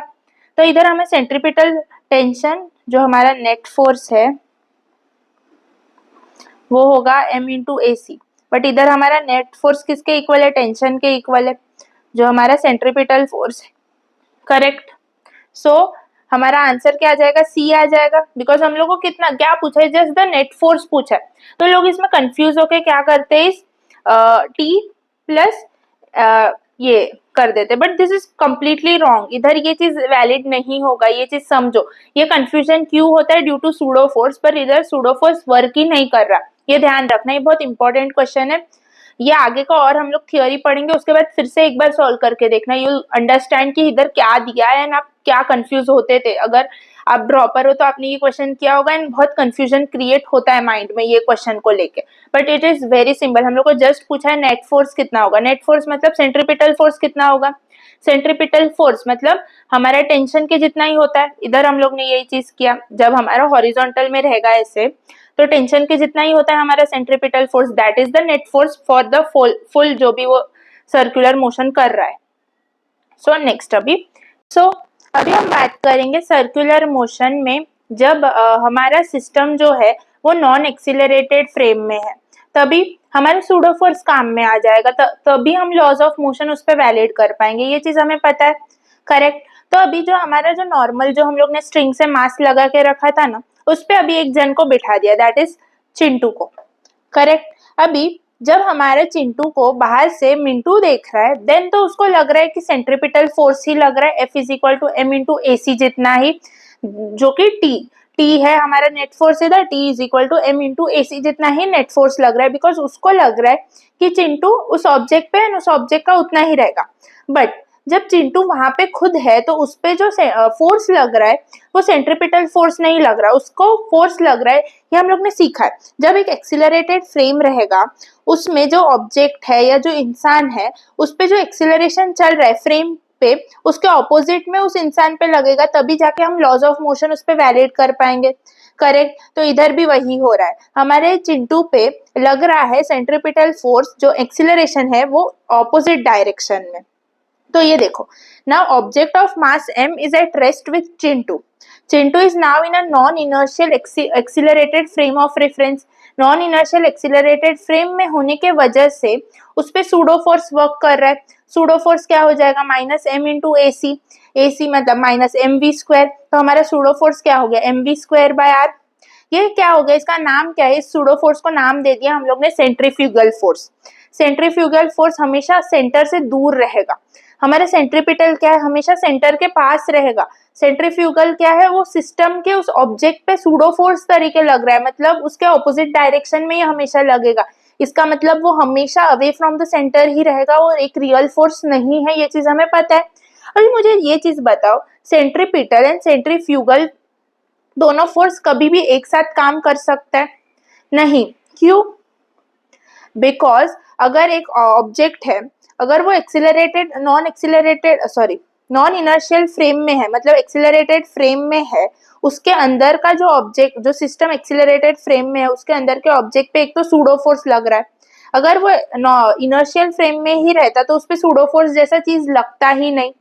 तो इधर हमें सेंट्रीपिटल टेंशन जो हमारा नेट फोर्स है वो होगा m into A C, but इधर हमारा नेट फोर्स किसके इक्वल है, टेंशन के इक्वल है, जो हमारा सेंट्रीपिटल फोर्स है, करेक्ट। सो हमारा आंसर क्या आ जाएगा, सी आ जाएगा, बिकॉज हम लोग को कितना क्या पूछा है, जस्ट द नेट फोर्स पूछा है। तो लोग इसमें कंफ्यूज होके क्या करते हैं, इस टी प्लस ये कर देते, but this is completely wrong, इधर ये चीज वैलिड नहीं होगा, ये चीज समझो। ये कंफ्यूजन क्यों होता है, ड्यू टू सूडो फोर्स, पर इधर सूडो फोर्स वर्क ही नहीं कर रहा, ये ध्यान रखना, ये बहुत इंपॉर्टेंट क्वेश्चन है। ये आगे का और हम लोग थियोरी पढ़ेंगे, उसके बाद फिर से एक बार सॉल्व करके देखना, यू अंडरस्टैंड कि इधर क्या दिया है एंड आप क्या कंफ्यूज होते थे। अगर आप ड्रॉपर हो तो आपने ये क्वेश्चन किया होगा एंड बहुत कंफ्यूजन क्रिएट होता है माइंड में ये क्वेश्चन को लेके, but it is very simple. हम लोग को जस्ट पूछा है नेट फोर्स कितना होगा, नेट फोर्स मतलब सेंट्रीपिटल फोर्स कितना होगा, सेंट्रीपिटल फोर्स मतलब हमारा टेंशन के जितना ही होता है। इधर हम लोग ने यही चीज किया, जब हमारा हॉरिजॉन्टल में रहेगा ऐसे तो टेंशन के जितना ही होता है हमारा centripetal force, that is the net force for the full जो भी वो सर्कुलर मोशन कर रहा है। सो नेक्स्ट अभी हम बात करेंगे सर्कुलर मोशन में, जब हमारा सिस्टम जो है वो नॉन एक्सीलरेटेड फ्रेम में है, तभी हमारे सूडो फोर्स काम में आ जाएगा, तभी हम लॉज ऑफ मोशन उस पर वैलिड कर पाएंगे, ये चीज हमें पता है। करेक्ट। तो अभी जो हमारा जो नॉर्मल जो हम लोग ने स्ट्रिंग से मास लगा के रखा था ना, उस पे अभी एक जन को बिठा दिया, दैट इज चिंटू को। करेक्ट। अभी जब हमारे चिंटू को बाहर से मिंटू देख रहा है, देन तो उसको लग रहा है कि सेंट्रिपिटल फोर्स ही लग रहा है, F is equal to m into A c जितना ही, जो कि टी है हमारा नेट फोर्स, इधर T is equal to m into A c जितना ही नेट फोर्स लग रहा है, बिकॉज उसको लग रहा है कि चिंटू उस ऑब्जेक्ट पे एंड उस ऑब्जेक्ट का उतना ही रहेगा। बट जब चिंटू वहां पे खुद है तो उस पे जो फोर्स लग रहा है वो सेंट्रिपिटल फोर्स नहीं लग रहा है, उसको फोर्स लग रहा है, ये हम लोग ने सीखा है। जब एक एक्सिलरेटेड फ्रेम रहेगा, उसमें जो ऑब्जेक्ट है या जो इंसान है उस पे जो एक्सिलरेशन चल रहा है फ्रेम पे, उसके ऑपोजिट में उस इंसान पे लगेगा, तभी जाके हम लॉज ऑफ मोशन उस पे वैलिड कर पाएंगे। करेक्ट। तो इधर भी वही हो रहा है, हमारे चिंटू पे लग रहा है सेंट्रिपिटल फोर्स, जो एक्सिलरेशन है वो ऑपोजिट डायरेक्शन में। तो ये देखो, now object of mass m is at rest with Chintu. Chintu is now in a non inertial accelerated frame of reference. Non inertial accelerated frame में होने के वजह से उस पे सूडो फोर्स वर्क कर रहा है। सूडो फोर्स क्या हो जाएगा, माइनस एम इंटू ए सी, ए सी मतलब माइनस एम वी स्क्वायर, तो हमारा सूडो फोर्स क्या हो गया, M we square by R. ये क्या हो गया, इसका नाम क्या है, इस सूडो फोर्स को नाम दे दिया हम लोग ने सेंट्रीफ्यूगल फोर्स। सेंट्रीफ्यूगल फोर्स हमेशा सेंटर से दूर रहेगा, हमारे सेंट्रिपिटल क्या है, हमेशा सेंटर के पास रहेगा। सेंट्रीफ्यूगल क्या है, वो सिस्टम के उस ऑब्जेक्ट पे सूडो फोर्स तरीके लग रहा है, मतलब उसके ऑपोजिट डायरेक्शन में ही हमेशा लगेगा। इसका मतलब वो हमेशा अवे फ्रॉम द सेंटर ही रहेगा और एक रियल फोर्स नहीं है, ये चीज हमें पता है। अभी मुझे ये चीज बताओ, सेंट्रिपिटल एंड सेंट्रीफ्यूगल दोनों फोर्स कभी भी एक साथ काम कर सकता है? नहीं। क्यों? बिकॉज अगर एक ऑब्जेक्ट है, अगर वो एक्सिलरेटेड नॉन इनर्शियल फ्रेम में है, मतलब एक्सिलरेटेड फ्रेम में है, उसके अंदर का जो ऑब्जेक्ट, जो सिस्टम एक्सिलरेटेड फ्रेम में है, उसके अंदर के ऑब्जेक्ट पे एक तो सूडो फोर्स लग रहा है। अगर वो इनर्शियल फ्रेम में ही रहता तो उस पे सूडो फोर्स जैसा चीज लगता ही नहीं।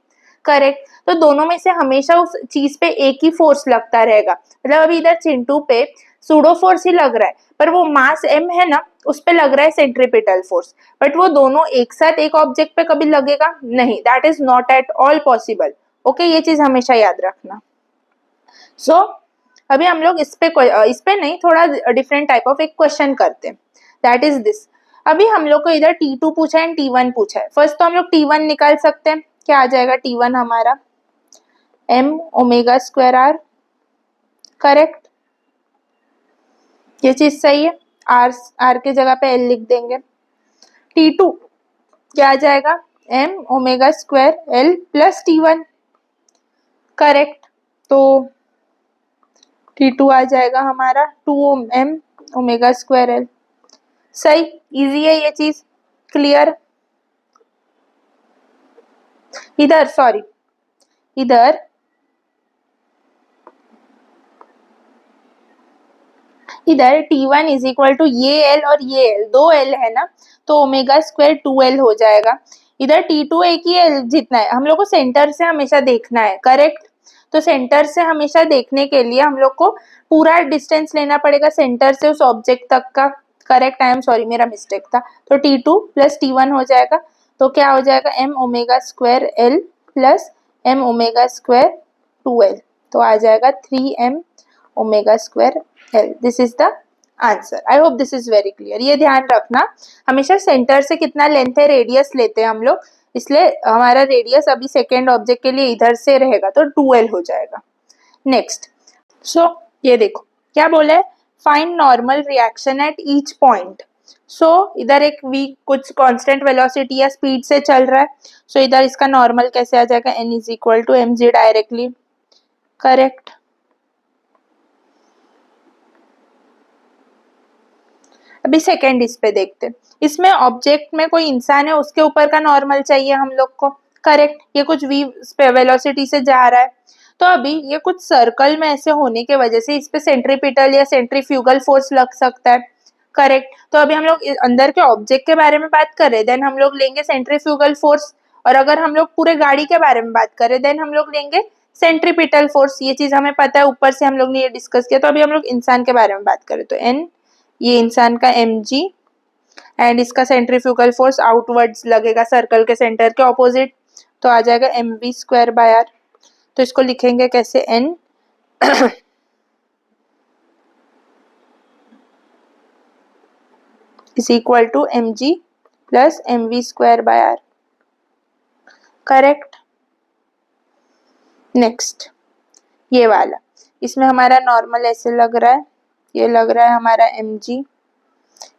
करेक्ट। तो दोनों में से हमेशा उस चीज पे एक ही फोर्स लगता रहेगा, मतलब अभी इधर चिंटू पे सूडो फोर्स ही लग रहा है, पर वो मास m है ना, उस पे लग रहा है सेंट्रिपिटल फोर्स, बट वो दोनों एक साथ एक ऑब्जेक्ट पे कभी लगेगा नहीं, that is not at all possible. Okay, ये चीज हमेशा याद रखना। सो अभी हम लोग इस पे नहीं, थोड़ा डिफरेंट टाइप ऑफ एक क्वेश्चन करते हैं, दैट इज दिस। अभी हम लोग को इधर T2 पूछा है एंड T1 पूछा है। फर्स्ट तो हम लोग T1 निकाल सकते हैं, क्या आ जाएगा T1 हमारा, m omega square r। Correct, ये चीज सही है, आर के जगह पे एल लिख देंगे। T2 क्या आ जाएगा, m omega square L plus T1। Correct, तो T2 आ जाएगा हमारा 2m ओमेगा स्क्वायर एल। सही, इजी है ये चीज, क्लियर। इधर सॉरी, इधर T1 इज इक्वल टू ये L और ये L, दो L है ना, तो ओमेगा स्क्वायर 2L हो जाएगा। इधर T2 एक ही L जितना है, हम लोग को सेंटर से हमेशा देखना है। करेक्ट, तो सेंटर से हमेशा देखने के लिए हम लोग को पूरा डिस्टेंस लेना पड़ेगा सेंटर से उस ऑब्जेक्ट तक का। करेक्ट, आई एम सॉरी, मेरा मिस्टेक था। तो T2 प्लस T1 हो जाएगा, तो क्या हो जाएगा, m omega square L plus m omega square 2L, तो आ जाएगा 3m omega square L। This is the answer. I hope this is very clear. ये ध्यान रखना, हमेशा सेंटर से कितना लेंथ है रेडियस लेते हैं हम लोग, इसलिए हमारा रेडियस अभी सेकेंड ऑब्जेक्ट के लिए इधर से रहेगा तो 2L हो जाएगा। नेक्स्ट, सो ये देखो क्या बोला है, find normal reaction at each point. So इधर एक v कुछ कांस्टेंट वेलोसिटी या स्पीड से चल रहा है, सो इधर इसका नॉर्मल कैसे आ जाएगा, n is equal to mg directly. Correct, अभी सेकेंड इस पे देखते हैं, इसमें ऑब्जेक्ट में कोई इंसान है, उसके ऊपर का नॉर्मल चाहिए हम लोग को। करेक्ट, ये कुछ v वेलोसिटी से जा रहा है, तो अभी ये कुछ सर्कल में ऐसे होने के वजह से इस पे सेंट्रीपिटल या सेंट्रीफ्यूगल फोर्स लग सकता है। करेक्ट, तो अभी हम लोग अंदर के ऑब्जेक्ट के बारे में बात कर रहे हैं, देन हम लोग लेंगे सेंट्रीफ्यूगल फोर्स, और अगर हम लोग पूरे गाड़ी के बारे में बात करें देन हम लोग लेंगे सेंट्रीपिटल फोर्स। ये चीज हमें पता है, ऊपर से हम लोग ने ये डिस्कस किया। तो अभी हम लोग इंसान के बारे में बात करें तो n, ये इंसान का mg एंड इसका सेंट्रीफ्यूगल फोर्स आउटवर्ड्स लगेगा सर्कल के सेंटर के ऑपोजिट, तो आ जाएगा mv²/r। तो इसको लिखेंगे कैसे, n is equal to mg plus mv²/r, correct. Next ये वाला, इसमें हमारा नॉर्मल ऐसे लग रहा है, ये लग रहा है हमारा mg,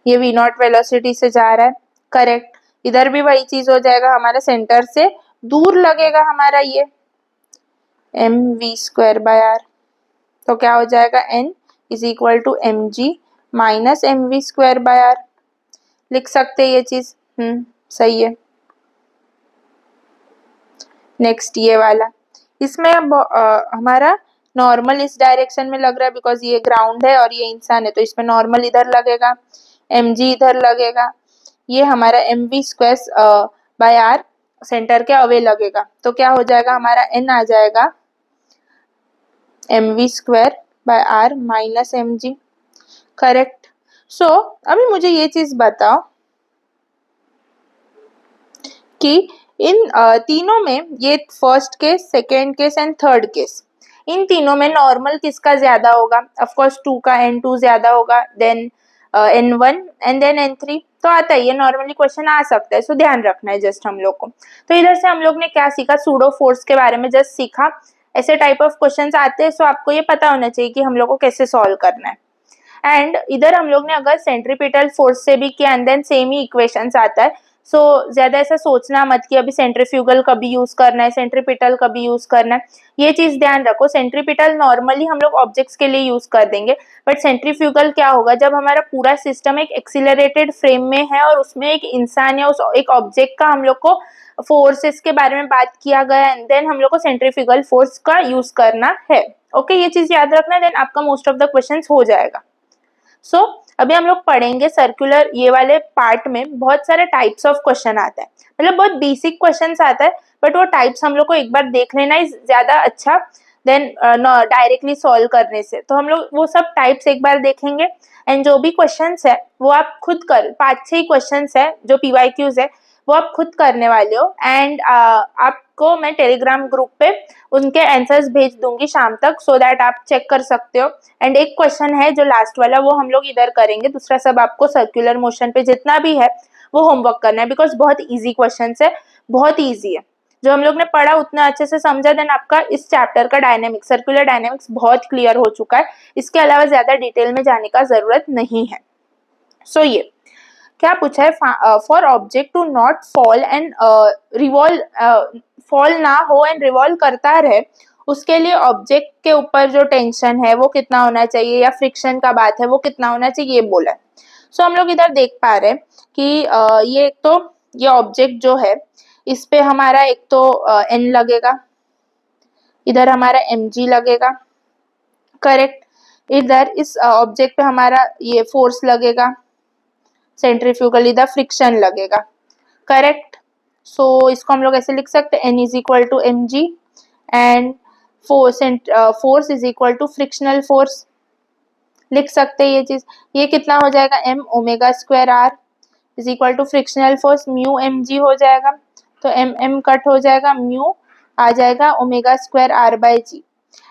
ये v0 वेलोसिटी से जा रहा है, करेक्ट। इधर भी वही चीज हो जाएगा, हमारा सेंटर से दूर लगेगा हमारा ये mv²/r, तो क्या हो जाएगा, n is equal to mg minus mv²/r, लिख सकते हैं ये चीज, सही है। नेक्स्ट ये वाला, इसमें हमारा नॉर्मल इस डायरेक्शन में लग रहा है बिकॉज ये ग्राउंड है और ये इंसान है, तो इसमें नॉर्मल इधर लगेगा, mg इधर लगेगा, ये हमारा mv²/r सेंटर के अवे लगेगा, तो क्या हो जाएगा हमारा n आ जाएगा mv²/r minus mg, correct. So अभी मुझे ये चीज बताओ कि इन तीनों में, ये first case, second case and third case, इन तीनों में नॉर्मल किसका ज्यादा होगा, ऑफ कोर्स 2 का n2 ज्यादा होगा, then n1 and then n3, तो आता है, ये नॉर्मली क्वेश्चन आ सकता है, सो ध्यान रखना है जस्ट हम लोग को। तो इधर से हम लोग ने क्या सीखा, सूडो फोर्स के बारे में जस्ट सीखा, ऐसे टाइप ऑफ क्वेश्चंस आते हैं, सो आपको ये पता होना चाहिए कि हम लोग को कैसे सॉल्व करना है। एंड इधर हम लोग ने अगर सेंट्रीपिटल फोर्स से भी किया एंड देन सेम ही इक्वेशंस आता है, सो ज्यादा ऐसा सोचना मत कि अभी सेंट्रीफ्यूगल कभी यूज करना है, सेंट्रीपिटल कभी यूज करना है, ये चीज ध्यान रखो। सेंट्रीपिटल नॉर्मली हम लोग ऑब्जेक्ट्स के लिए यूज कर देंगे, बट सेंट्रीफ्यूगल क्या होगा, जब हमारा पूरा सिस्टम एक एक्सीलरेटेड फ्रेम में है और उसमें एक इंसान या उस एक ऑब्जेक्ट का हम लोग को फोर्सेस के बारे में बात किया गया एंड देन हम लोग को सेंट्रीफ्यूगल फोर्स का यूज करना है। ओके, ये चीज याद रखना, देन आपका मोस्ट ऑफ द क्वेश्चंस हो जाएगा। सो अभी हम लोग पढ़ेंगे सर्कुलर, ये वाले पार्ट में बहुत सारे टाइप्स ऑफ क्वेश्चन आता है, मतलब बहुत बेसिक क्वेश्चंस आता है, बट वो टाइप्स हम लोग को एक बार देख लेना ही ज्यादा अच्छा देन डायरेक्टली सॉल्व करने से। तो हम लोग वो सब टाइप्स एक बार देखेंगे एंड जो भी क्वेश्चंस है वो आप खुद कर, 5-6 क्वेश्चंस है जो PYQs है वो आप खुद करने वाले हो एंड आपको मैं टेलीग्राम ग्रुप पे उनके आंसर्स भेज दूंगी शाम तक, सो दैट आप चेक कर सकते हो। एंड एक क्वेश्चन है जो लास्ट वाला, वो हम लोग इधर करेंगे, दूसरा सब आपको सर्कुलर मोशन पे जितना भी है वो होमवर्क करना है, बिकॉज बहुत इजी क्वेश्चन है, बहुत ईजी है, जो हम लोग ने पढ़ा उतना अच्छे से समझा, देन आपका इस चैप्टर का डायनेमिक्स, सर्कुलर डायनेमिक्स बहुत क्लियर हो चुका है, इसके अलावा ज्यादा डिटेल में जाने का जरूरत नहीं है। सो ये क्या पूछा है, for object to not fall and revolve, fall ना हो एंड रिवॉल्व करता रहे, उसके लिए ऑब्जेक्ट के ऊपर जो टेंशन है वो कितना होना चाहिए, या फ्रिक्शन का बात है वो कितना होना चाहिए, ये बोला है। सो हम लोग इधर देख पा रहे हैं कि ये एक तो ये ऑब्जेक्ट जो है इस पे हमारा एक तो n लगेगा, इधर हमारा mg लगेगा, करेक्ट। इधर इस ऑब्जेक्ट पे हमारा ये फोर्स लगेगा, सेंट्रीफ्यूगल, इधर फ्रिक्शन लगेगा, करेक्ट। सो इसको हम लोग ऐसे लिख सकते हैं, n is equal to mg and force is equal to frictional force, लिख सकते हैं ये चीज। ये कितना हो जाएगा, m ω² r is equal to frictional force mu mg हो जाएगा, तो m कट हो जाएगा, म्यू आ जाएगा ω² r/g।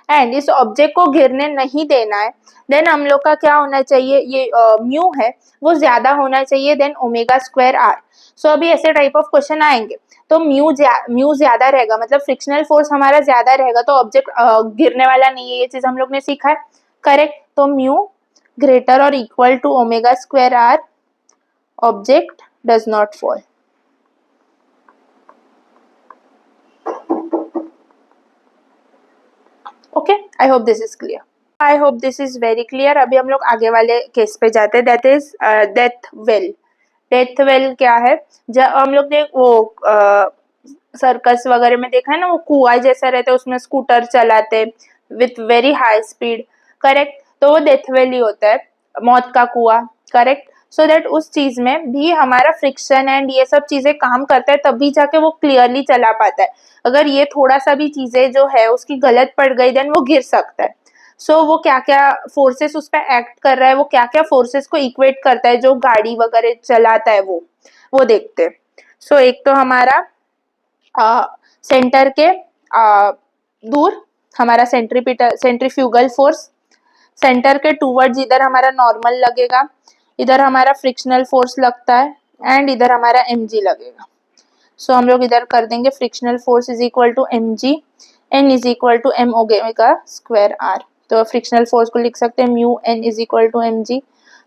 एंड इस ऑब्जेक्ट को गिरने नहीं देना है, देन हम लोग का क्या होना चाहिए, ये म्यू है वो ज्यादा होना चाहिए देन ω² r। सो अभी ऐसे टाइप ऑफ क्वेश्चन आएंगे, तो म्यू ज्यादा रहेगा, मतलब फ्रिक्शनल फोर्स हमारा ज्यादा रहेगा, तो ऑब्जेक्ट गिरने वाला नहीं है, ये चीज हम लोग ने सीखा है, करेक्ट। तो म्यू ग्रेटर और equal to ω² r, object does not fall. Okay, I hope this is clear, I hope this is very clear. अभी हम लोग आगे वाले केस पे जाते हैं, that is death well. Death well क्या है, जब हम लोग ने वो सर्कस वगैरह में देखा है ना, वो कुआं जैसा रहता है, उसमें स्कूटर चलाते with very high speed, correct, तो वो डेथ वेल ही होता है, मौत का कुआं, करेक्ट। सो दैट उस चीज में भी हमारा फ्रिक्शन एंड ये सब चीजें काम करता है, तभी जाके वो क्लियरली चला पाता है। अगर ये थोड़ा सा भी चीजें जो है उसकी गलत पड़ गई देन वो गिर सकता है। सो वो क्या क्या फोर्सेस उस पर एक्ट कर रहा है, वो क्या क्या फोर्सेस को इक्वेट करता है जो गाड़ी वगैरह चलाता है वो देखते हैं। सो एक तो हमारा सेंटर के दूर हमारा सेंट्रीफ्यूगल फोर्स, सेंटर के टूवर्ड्स इधर हमारा नॉर्मल लगेगा, इधर हमारा फ्रिक्शनल फोर्स लगता है एंड इधर हमारा mg लगेगा। सो हम लोग इधर कर देंगे frictional force is equal to mg, n is equal to m omega square r। तो फ्रिक्शनल फोर्स को लिख सकते हैं mu n is equal to mg,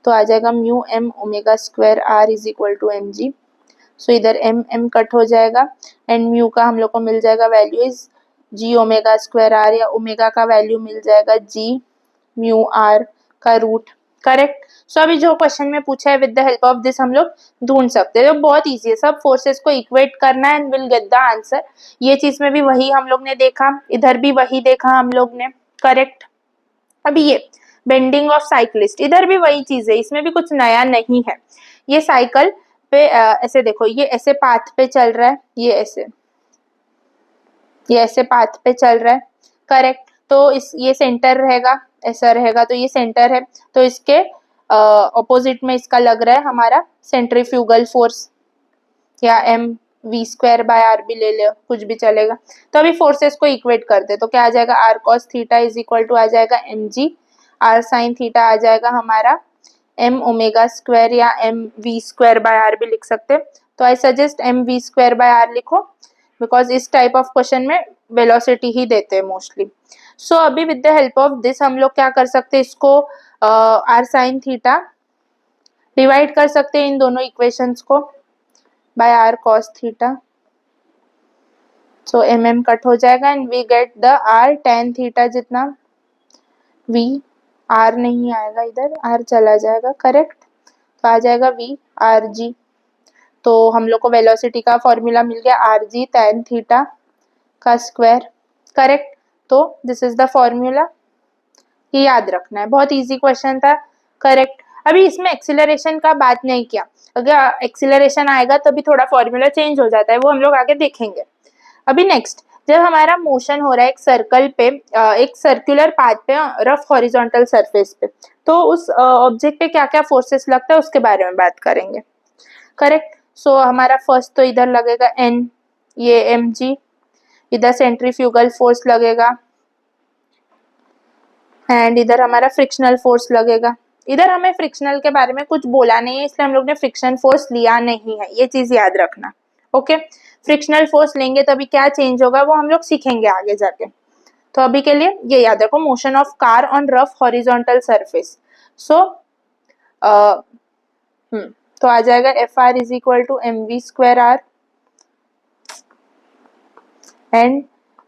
तो आ जाएगा mu m omega square r is equal to mg। So इधर m कट हो जाएगा एंड म्यू का हम लोग को मिल जाएगा value is g omega square r, या ओमेगा का वैल्यू मिल जाएगा g म्यू r का रूट। करेक्ट। सो अभी जो क्वेश्चन में पूछा है with the help of this हम लोग ढूंढ सकते हैं। तो बहुत इजी है, सब फोर्सेस को इक्वेट करना and will get the answer. ये चीज में भी वही हम लोग ने देखा, इधर भी वही देखा हम लोग ने। करेक्ट। अभी ये बेंडिंग ऑफ साइक्लिस्ट, इधर भी वही चीज है, इसमें भी कुछ नया नहीं है। ये साइकिल पे ऐसे देखो, ये ऐसे पाथ पे चल रहा है, ये ऐसे पाथ पे चल रहा है। करेक्ट। तो ये सेंटर रहेगा, ऐसा रहेगा, तो ये सेंटर है, तो इसके ऑपोजिट में इसका लग रहा है हमारा सेंट्रीफ्यूगल फोर्स, या m v square by are भी ले लो, कुछ भी चलेगा। तो अभी फोर्सेस को इक्वेट करते, तो क्या आ जाएगा r cos theta is equal to आ जाएगा mg, r sin थीटा आ जाएगा हमारा m ओमेगा स्क्वायर, या m v square by are भी लिख सकते। तो I suggest m v square by r लिखो, बिकॉज इस टाइप ऑफ क्वेश्चन में वेलोसिटी ही देते हैं मोस्टली। सो अभी with the help of this हम लोग क्या कर सकते हैं, इसको r sin थीटा डिवाइड कर सकते हैं इन दोनों इक्वेशंस को by r cos theta. So cut हो जाएगा and we get the r tan theta, जितना v, r नहीं आएगा इधर, r चला जाएगा। करेक्ट। तो आ जाएगा v r g। तो हम लोग को वेलोसिटी का फॉर्मूला मिल गया r g tan थीटा का स्क्वायर। करेक्ट। तो दिस इज द फॉर्मूला, ये याद रखना है, बहुत इजी क्वेश्चन था। करेक्ट। अभी इसमें एक्सीलरेशन का बात नहीं किया, अगर एक्सीलरेशन आएगा तभी थोड़ा फॉर्मूला चेंज हो जाता है, वो हम लोग आगे देखेंगे। अभी नेक्स्ट, जब हमारा मोशन हो रहा है एक सर्कल पे, एक सर्कुलर पाथ पे, रफ हॉरिजॉन्टल सरफेस पे, तो उस ऑब्जेक्ट पे क्या क्या फोर्सेस लगता है उसके बारे में बात करेंगे। करेक्ट। सो हमारा फर्स्ट तो इधर लगेगा n, ये mg, इधर सेंट्रीफ्यूगल फोर्स लगेगा एंड इधर हमारा फ्रिक्शनल फोर्स लगेगा। इधर हमें फ्रिक्शनल के बारे में कुछ बोला नहीं है, इसलिए हम लोग ने फ्रिक्शन फोर्स लिया नहीं है, ये चीज याद रखना। ओके। फ्रिक्शनल फोर्स लेंगे तभी क्या चेंज होगा वो हम लोग सीखेंगे आगे जाके। तो अभी के लिए ये याद रखो, motion of car on rough horizontal surface. So तो आ जाएगा F r is equal to m we square r and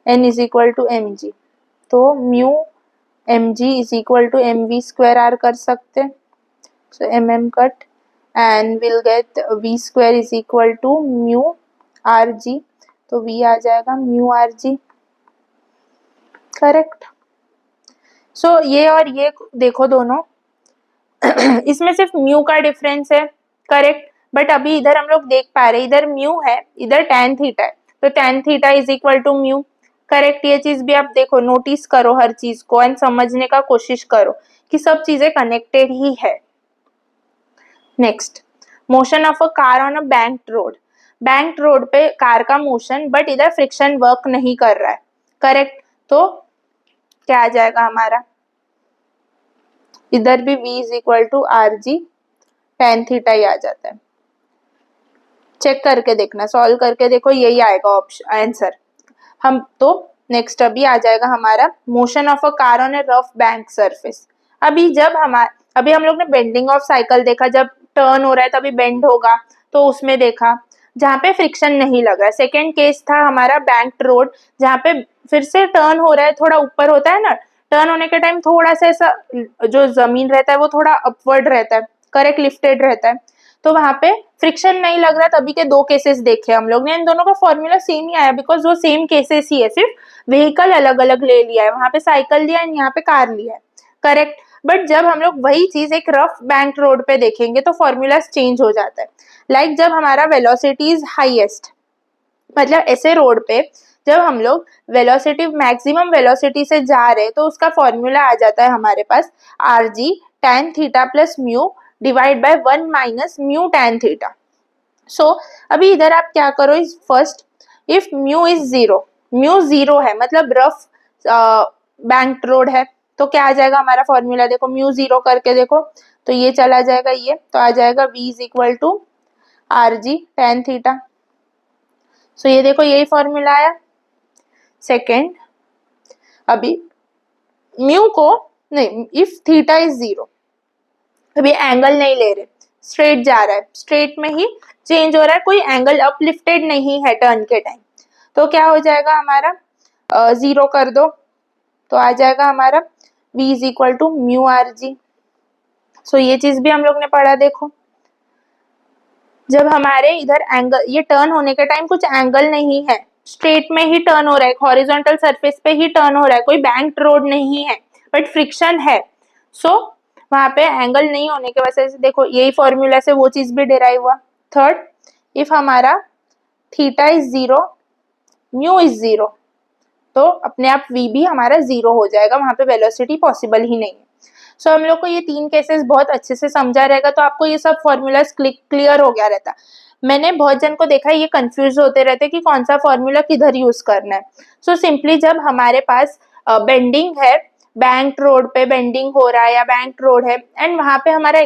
N is equal to m g. तो mu m g is equal to m we square r कर सकते। So m cut and will get v square is equal to mu are g. तो वी आ जाएगा mu are g. Correct. So ये और ये देखो दोनों इसमें सिर्फ म्यू का डिफरेंस है। करेक्ट। बट अभी इधर हम लोग देख पा रहे, इधर म्यू है, इधर tan थीटा है, तो tan theta is equal to mu. Correct. ये चीज भी आप देखो, नोटिस करो हर चीज को एंड समझने का कोशिश करो कि सब चीजें कनेक्टेड ही है। Next, motion of a car on a banked road. Banked road पे कार का मोशन, बट इधर फ्रिक्शन वर्क नहीं कर रहा है। करेक्ट। तो क्या आ जाएगा हमारा, इधर भी v is equal to r g tan theta ही आ जाता है। चेक करके देखना, सॉल्व करके देखो, यही आएगा ऑप्शन आंसर। हम तो नेक्स्ट अभी आ जाएगा हमारा motion of a car on A rough bank surface. अभी हम लोग ने बेंडिंग ऑफ साइकिल देखा, जब टर्न हो रहा है तभी बेंड होगा, तो उसमें देखा जहाँ पे फ्रिक्शन नहीं लग रहा है। सेकेंड केस था हमारा बैंक्ड रोड, जहाँ पे फिर से टर्न हो रहा है, थोड़ा ऊपर होता है ना, टर्न होने के टाइम थोड़ा सा ऐसा जो जमीन रहता है वो थोड़ा अपवर्ड रहता है, करेक्ट, लिफ्टेड रहता है, तो वहां पे फ्रिक्शन नहीं लग रहा। तभी के दो केसेस देखे हम लोग ने, इन दोनों का फॉर्मूला सेम ही आया, बिकॉज वो सेम केसेस ही है, सिर्फ व्हीकल अलग अलग ले लिया है, वहां पे साइकिल लिया है, यहाँ पे कार लिया है। करेक्ट। बट जब हम लोग वही चीज एक रफ बैंक रोड पे देखेंगे तो फॉर्मूला चेंज हो जाता है। लाइक जब हमारा वेलोसिटी इज हाईएस्ट, मतलब ऐसे रोड पे जब हम लोग वेलोसिटी मैक्सिमम वेलोसिटी से जा रहे हैं तो उसका फॉर्मूला आ जाता है हमारे पास r g tan theta plus mu divide by 1 minus mu tan theta. So अभी इधर आप क्या करो, इस first if mu is zero, mu zero है मतलब रफ बैंक रोड है, तो क्या आ जाएगा हमारा फॉर्मूला, देखो म्यू जीरो करके देखो तो ये चला जाएगा, ये तो आ जाएगा v is equal to r g tan theta. So ये देखो यही फॉर्मूला आया। सेकेंड, अभी म्यू को नहीं, इफ थीटा इज जीरो, अभी एंगल नहीं ले रहे, स्ट्रेट जा रहा है, स्ट्रेट में ही चेंज हो रहा है, कोई एंगल अपलिफ्टेड नहीं है टर्न के टाइम, तो क्या हो जाएगा हमारा, जीरो कर दो तो आ जाएगा हमारा v is equal to mu are g. So ये चीज भी हम लोग ने पढ़ा। देखो जब हमारे इधर एंगल, ये टर्न होने के टाइम कुछ एंगल नहीं है, स्ट्रेट में ही टर्न हो रहा है, हॉरिजॉन्टल सरफेस पे ही टर्न हो रहा है, कोई बैंक्ड रोड नहीं है, बट फ्रिक्शन है। सो वहां पे एंगल नहीं होने की वजह से देखो यही फॉर्मूला से वो चीज भी डिराइव हुआ। थर्ड, इफ हमारा theta is zero, mu is zero, तो अपने आप v भी हमारा जीरो हो जाएगा, वहां पे वेलोसिटी पॉसिबल ही नहीं है। सो हम लोग को ये तीन केसेस बहुत अच्छे से समझा रहेगा, तो आपको ये सब फॉर्मूलाज क्लियर हो गया रहता। मैंने बहुत जन को देखा है ये कंफ्यूज होते रहते कि कौन सा फॉर्मूला किधर यूज करना है। सो सिंपली जब हमारे पास बेंडिंग है, बैंक रोड पे बेंडिंग हो रहा है या बैंक रोड है एंड वहां पे हमारा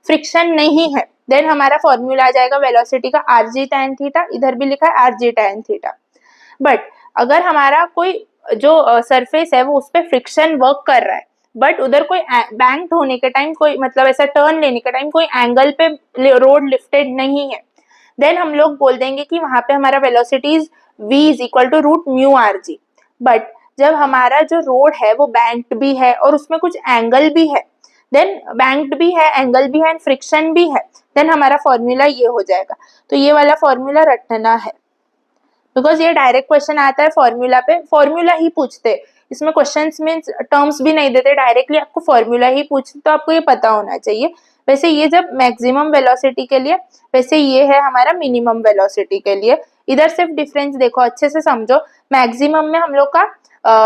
फ्रिक्शन नहीं है, देन हमारा फॉर्मूला आ जाएगा वेलोसिटी का आर जी tan थीटा, इधर भी लिखा है are g tan theta. But अगर हमारा कोई जो सरफेस है वो उस पर फ्रिक्शन वर्क कर रहा है, बट उधर कोई बैंक होने के टाइम, कोई मतलब ऐसा टर्न लेने के टाइम कोई एंगल पे रोड लिफ्टेड नहीं है, देन हम लोग बोल देंगे कि वहां पे हमारा velocities v is equal to root mu are G. But जब हमारा जो रोड है वो बैंक्ड भी है और उसमें कुछ एंगल भी है, देन बैंक्ड भी है, एंगल भी है एंड फ्रिक्शन भी है, देन हमारा फॉर्मूला ये हो जाएगा। तो ये वाला फॉर्मूला रटना है, बिकॉज ये डायरेक्ट क्वेश्चन आता है फॉर्मूला पे, फॉर्मूला ही पूछते, इसमें क्वेश्चंस मींस टर्म्स भी नहीं देते, डायरेक्टली आपको फॉर्मूला ही पूछते, तो आपको ये पता होना चाहिए। वैसे ये जब मैक्सिमम वेलोसिटी के लिए, वैसे ये है हमारा मिनिमम वेलोसिटी के लिए। इधर सिर्फ डिफरेंस देखो, अच्छे से समझो। मैक्सिमम में हम लोग का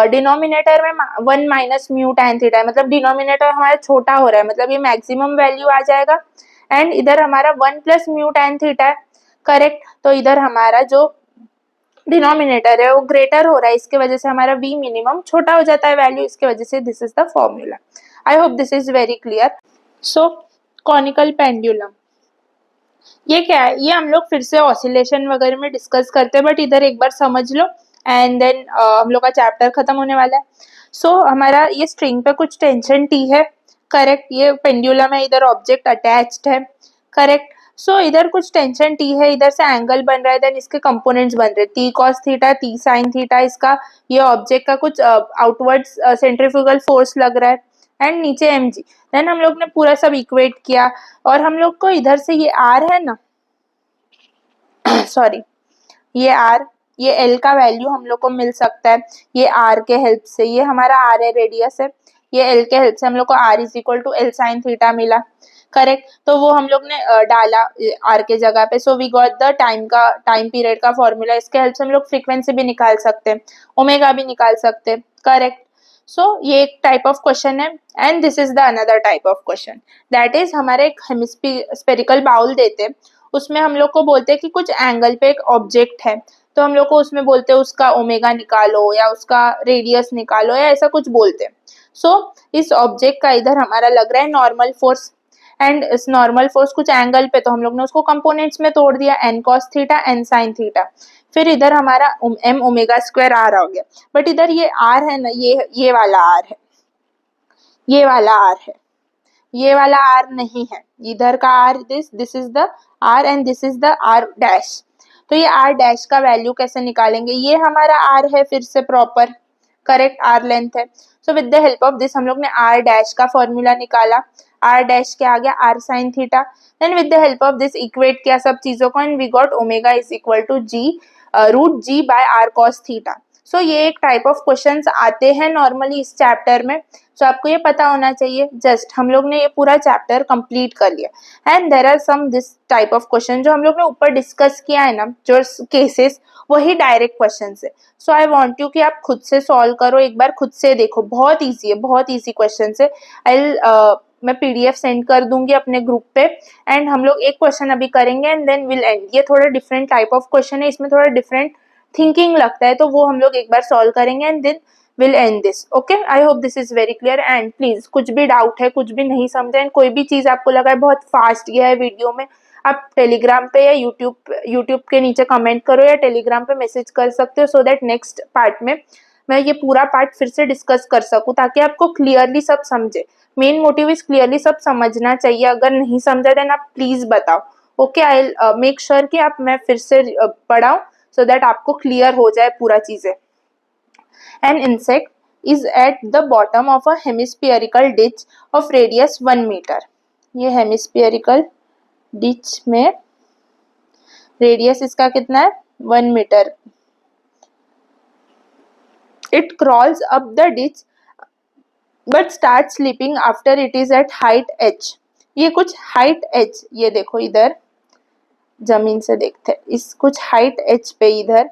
डिनोमिनेटर में 1 माइनस म्यू tan थीटा है, मतलब डिनोमिनेटर हमारा छोटा हो रहा है, मतलब ये मैक्सिमम वैल्यू आ जाएगा। एंड इधर हमारा 1 प्लस म्यू tan थीटा है, करेक्ट। तो इधर हमारा जो डिनोमिनेटर है वो ग्रेटर हो रहा है, इसके वजह से हमारा v मिनिमम छोटा हो जाता है वैल्यू, इसके वजह से this is the formula. I hope this is very clear. So conical pendulum, ये क्या है, ये हम लोग फिर से ऑसिलेशन वगैरह में डिस्कस करते हैं, बट इधर एक बार समझ लो एंड देन हम लोग का चैप्टर खत्म होने वाला है। सो हमारा ये स्ट्रिंग पे कुछ टेंशन T है, करेक्ट, ये पेंडुलम है, इधर ऑब्जेक्ट अटैच्ड है, करेक्ट। सो इधर कुछ टेंशन T है, इधर से एंगल बन रहा है, देन इसके कंपोनेंट्स बन रहे हैं T cos theta, T sin theta, इसका ये ऑब्जेक्ट का कुछ आउटवर्ड सेंट्रीफ्यूगल फोर्स लग रहा है एंड नीचे mg। देन हम लोग ने पूरा सब इक्वेट किया और हम लोग को इधर से ये r है ना सॉरी ये r, ये l का वैल्यू हम लोग को मिल सकता है ये r के हेल्प से, ये हमारा r है, रेडियस है, ये l के हेल्प से हम लोग को r is equal to l sin theta मिला, करेक्ट। तो वो हम लोग ने डाला r के जगह पे। So we got the time period का फॉर्मूला, इसके हेल्प से हम लोग फ्रीक्वेंसी भी निकाल सकते हैं, ओमेगा भी निकाल सकते हैं, करेक्ट। सो ये एक टाइप ऑफ क्वेश्चन है and this is the another type of question, that is हमारे एक हेमिस्फेरिकल बाउल देते हैं, उसमें हम लोग को बोलते हैं कि कुछ एंगल पे एक ऑब्जेक्ट है, तो हम लोग को उसमें बोलते हैं उसका ओमेगा निकालो या उसका रेडियस निकालो या ऐसा कुछ बोलते हैं। सो इस ऑब्जेक्ट का इधर हमारा लग रहा है नॉर्मल फोर्स एंड इस नॉर्मल फोर्स कुछ एंगल पे, तो हम लोग ने उसको कंपोनेंट्स में तोड़ दिया, n cos theta n sin theta, फिर इधर हमारा m ओमेगा स्क्वायर r आ गया। बट इधर ये r है ना, ये वाला r है, ये वाला r है, ये वाला r नहीं है, इधर का r, this is the r and this is the r dash. तो ये r डैश का वैल्यू कैसे निकालेंगे, ये हमारा r है फिर से प्रॉपर, करेक्ट, r लेंथ है। So with the help of this हम लोग ने r डैश का फॉर्मूला निकाला, r डैश क्या आ गया r sin theta, then with the help of this equate किया सब चीजों को and we got omega is equal to g root g by r cos theta. So ये एक टाइप ऑफ क्वेश्चंस आते हैं नॉर्मली इस चैप्टर में। सो आपको ये पता होना चाहिए। जस्ट हम लोग ने ये पूरा चैप्टर कंप्लीट कर लिया and there are some this type of question जो हम लोग ने ऊपर डिस्कस किया है ना, जो केसेस, वही डायरेक्ट क्वेश्चन है। सो आई वांट यू कि आप खुद से सॉल्व करो, एक बार खुद से देखो, बहुत ईजी है, बहुत ईजी क्वेश्चन है। मैं पीडीएफ सेंड कर दूंगी अपने ग्रुप पे एंड हम लोग एक क्वेश्चन अभी करेंगे एंड देन विल एंड। ये थोड़ा डिफरेंट टाइप ऑफ क्वेश्चन है, इसमें थोड़ा डिफरेंट थिंकिंग लगता है, तो वो हम लोग एक बार सॉल्व करेंगे and then will end this. Okay, I hope this is very clear and please कुछ भी डाउट है, कुछ भी नहीं समझा एंड कोई भी चीज आपको लगा है बहुत फास्ट गया है वीडियो में, आप टेलीग्राम पे या यूट्यूब के नीचे कमेंट करो या टेलीग्राम पे मैसेज कर सकते हो, सो दैट नेक्स्ट पार्ट में मैं ये पूरा पार्ट फिर से डिस्कस कर सकूं ताकि आपको क्लियरली सब समझे। मेन मोटिव इज क्लियरली सब समझना चाहिए। अगर नहीं समझा देन आप प्लीज बताओ। ओके, आई मेक श्योर कि आप मैं फिर से पढ़ाऊं सो दैट आपको क्लियर हो जाए पूरा चीजें। An insect is at the bottom of a hemispherical ditch of radius 1 meter. ये hemispherical ditch में रेडियस इसका कितना है 1 metre. It crawls up the ditch but starts sleeping after it is at height h. ये कुछ height h, ये देखो इधर जमीन से देखते हैं, इस कुछ height h पे, इधर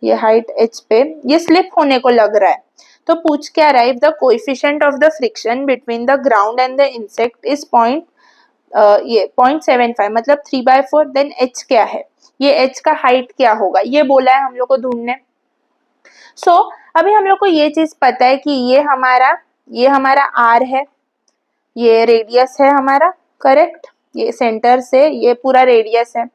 ये हाइट h पे ये स्लिप होने को लग रहा है। तो पूछ क्या रहा है, if the coefficient of the friction between the ground and the insect is ये 0.75 मतलब 3/4, देन h क्या है, ये h का हाइट क्या होगा, ये बोला है हम लोग को ढूंढने। सो अभी हम लोग को ये चीज पता है कि ये हमारा r है, ये रेडियस है हमारा, करेक्ट, ये सेंटर से ये पूरा रेडियस है।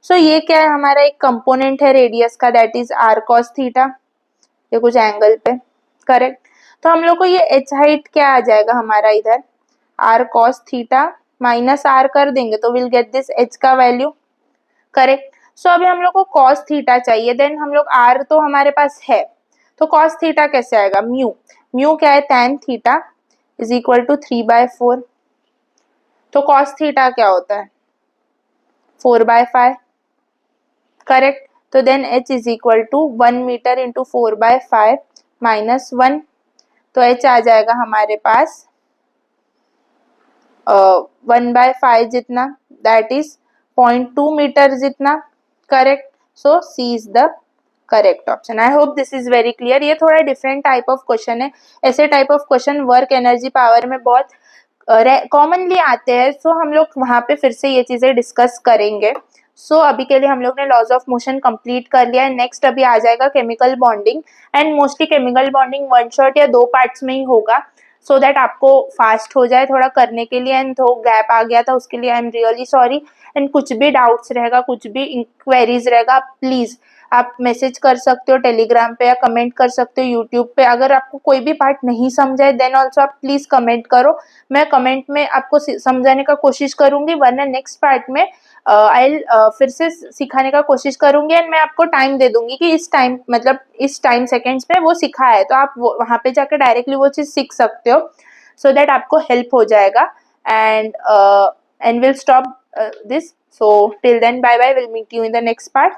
सो ये क्या है, हमारा एक कंपोनेंट है रेडियस का, that is r cos theta, ये कुछ एंगल पे, करेक्ट। तो हम लोग को ये h हाइट क्या आ जाएगा हमारा, इधर r cos theta minus r कर देंगे तो विल गेट दिस h का वैल्यू, करेक्ट। सो अभी हम लोग को cos थीटा चाहिए, देन हम लोग r तो हमारे पास है, तो cos थीटा कैसे आएगा, म्यू क्या है, tan theta is equal to 3/4। तो cos थीटा क्या होता है 4/5, करेक्ट। तो then h is equal to 1 metre into 4/5 minus 1, तो h आ जाएगा हमारे पास 1/5 जितना, दैट इज 0.2 मीटर जितना, correct. So C is the correct option. I hope this is very clear. ये थोड़ा डिफरेंट टाइप ऑफ क्वेश्चन है, ऐसे type of question work energy power में बहुत कॉमनली आते हैं। सो हम लोग वहां पे फिर से ये चीजें डिस्कस करेंगे। सो अभी के लिए हम लोग ने लॉज ऑफ मोशन कंप्लीट कर लिया है। नेक्स्ट अभी आ जाएगा chemical bonding and mostly chemical bonding 1 shot या 2 पार्ट्स में ही होगा, सो दैट आपको फास्ट हो जाए थोड़ा करने के लिए। एंड तो गैप आ गया था उसके लिए I am really sorry. And कुछ भी डाउट्स रहेगा, कुछ भी इंक्वायरीज रहेगा, प्लीज आप मैसेज कर सकते हो टेलीग्राम पे या कमेंट कर सकते हो यूट्यूब पे। अगर आपको कोई भी पार्ट नहीं समझाए देन ऑल्सो आप प्लीज कमेंट करो, मैं कमेंट में आपको समझाने का कोशिश करूंगी, वरना नेक्स्ट पार्ट में आई फिर से सिखाने का कोशिश करूंगी एंड मैं आपको टाइम दे दूंगी कि इस टाइम मतलब इस टाइम सेकेंड्स में वो सिखा है, तो आप वहां पे जाकर डायरेक्टली वो चीज सीख सकते हो, सो दैट आपको हेल्प हो जाएगा। And will stop this. So till then bye bye, will meet you in the next part.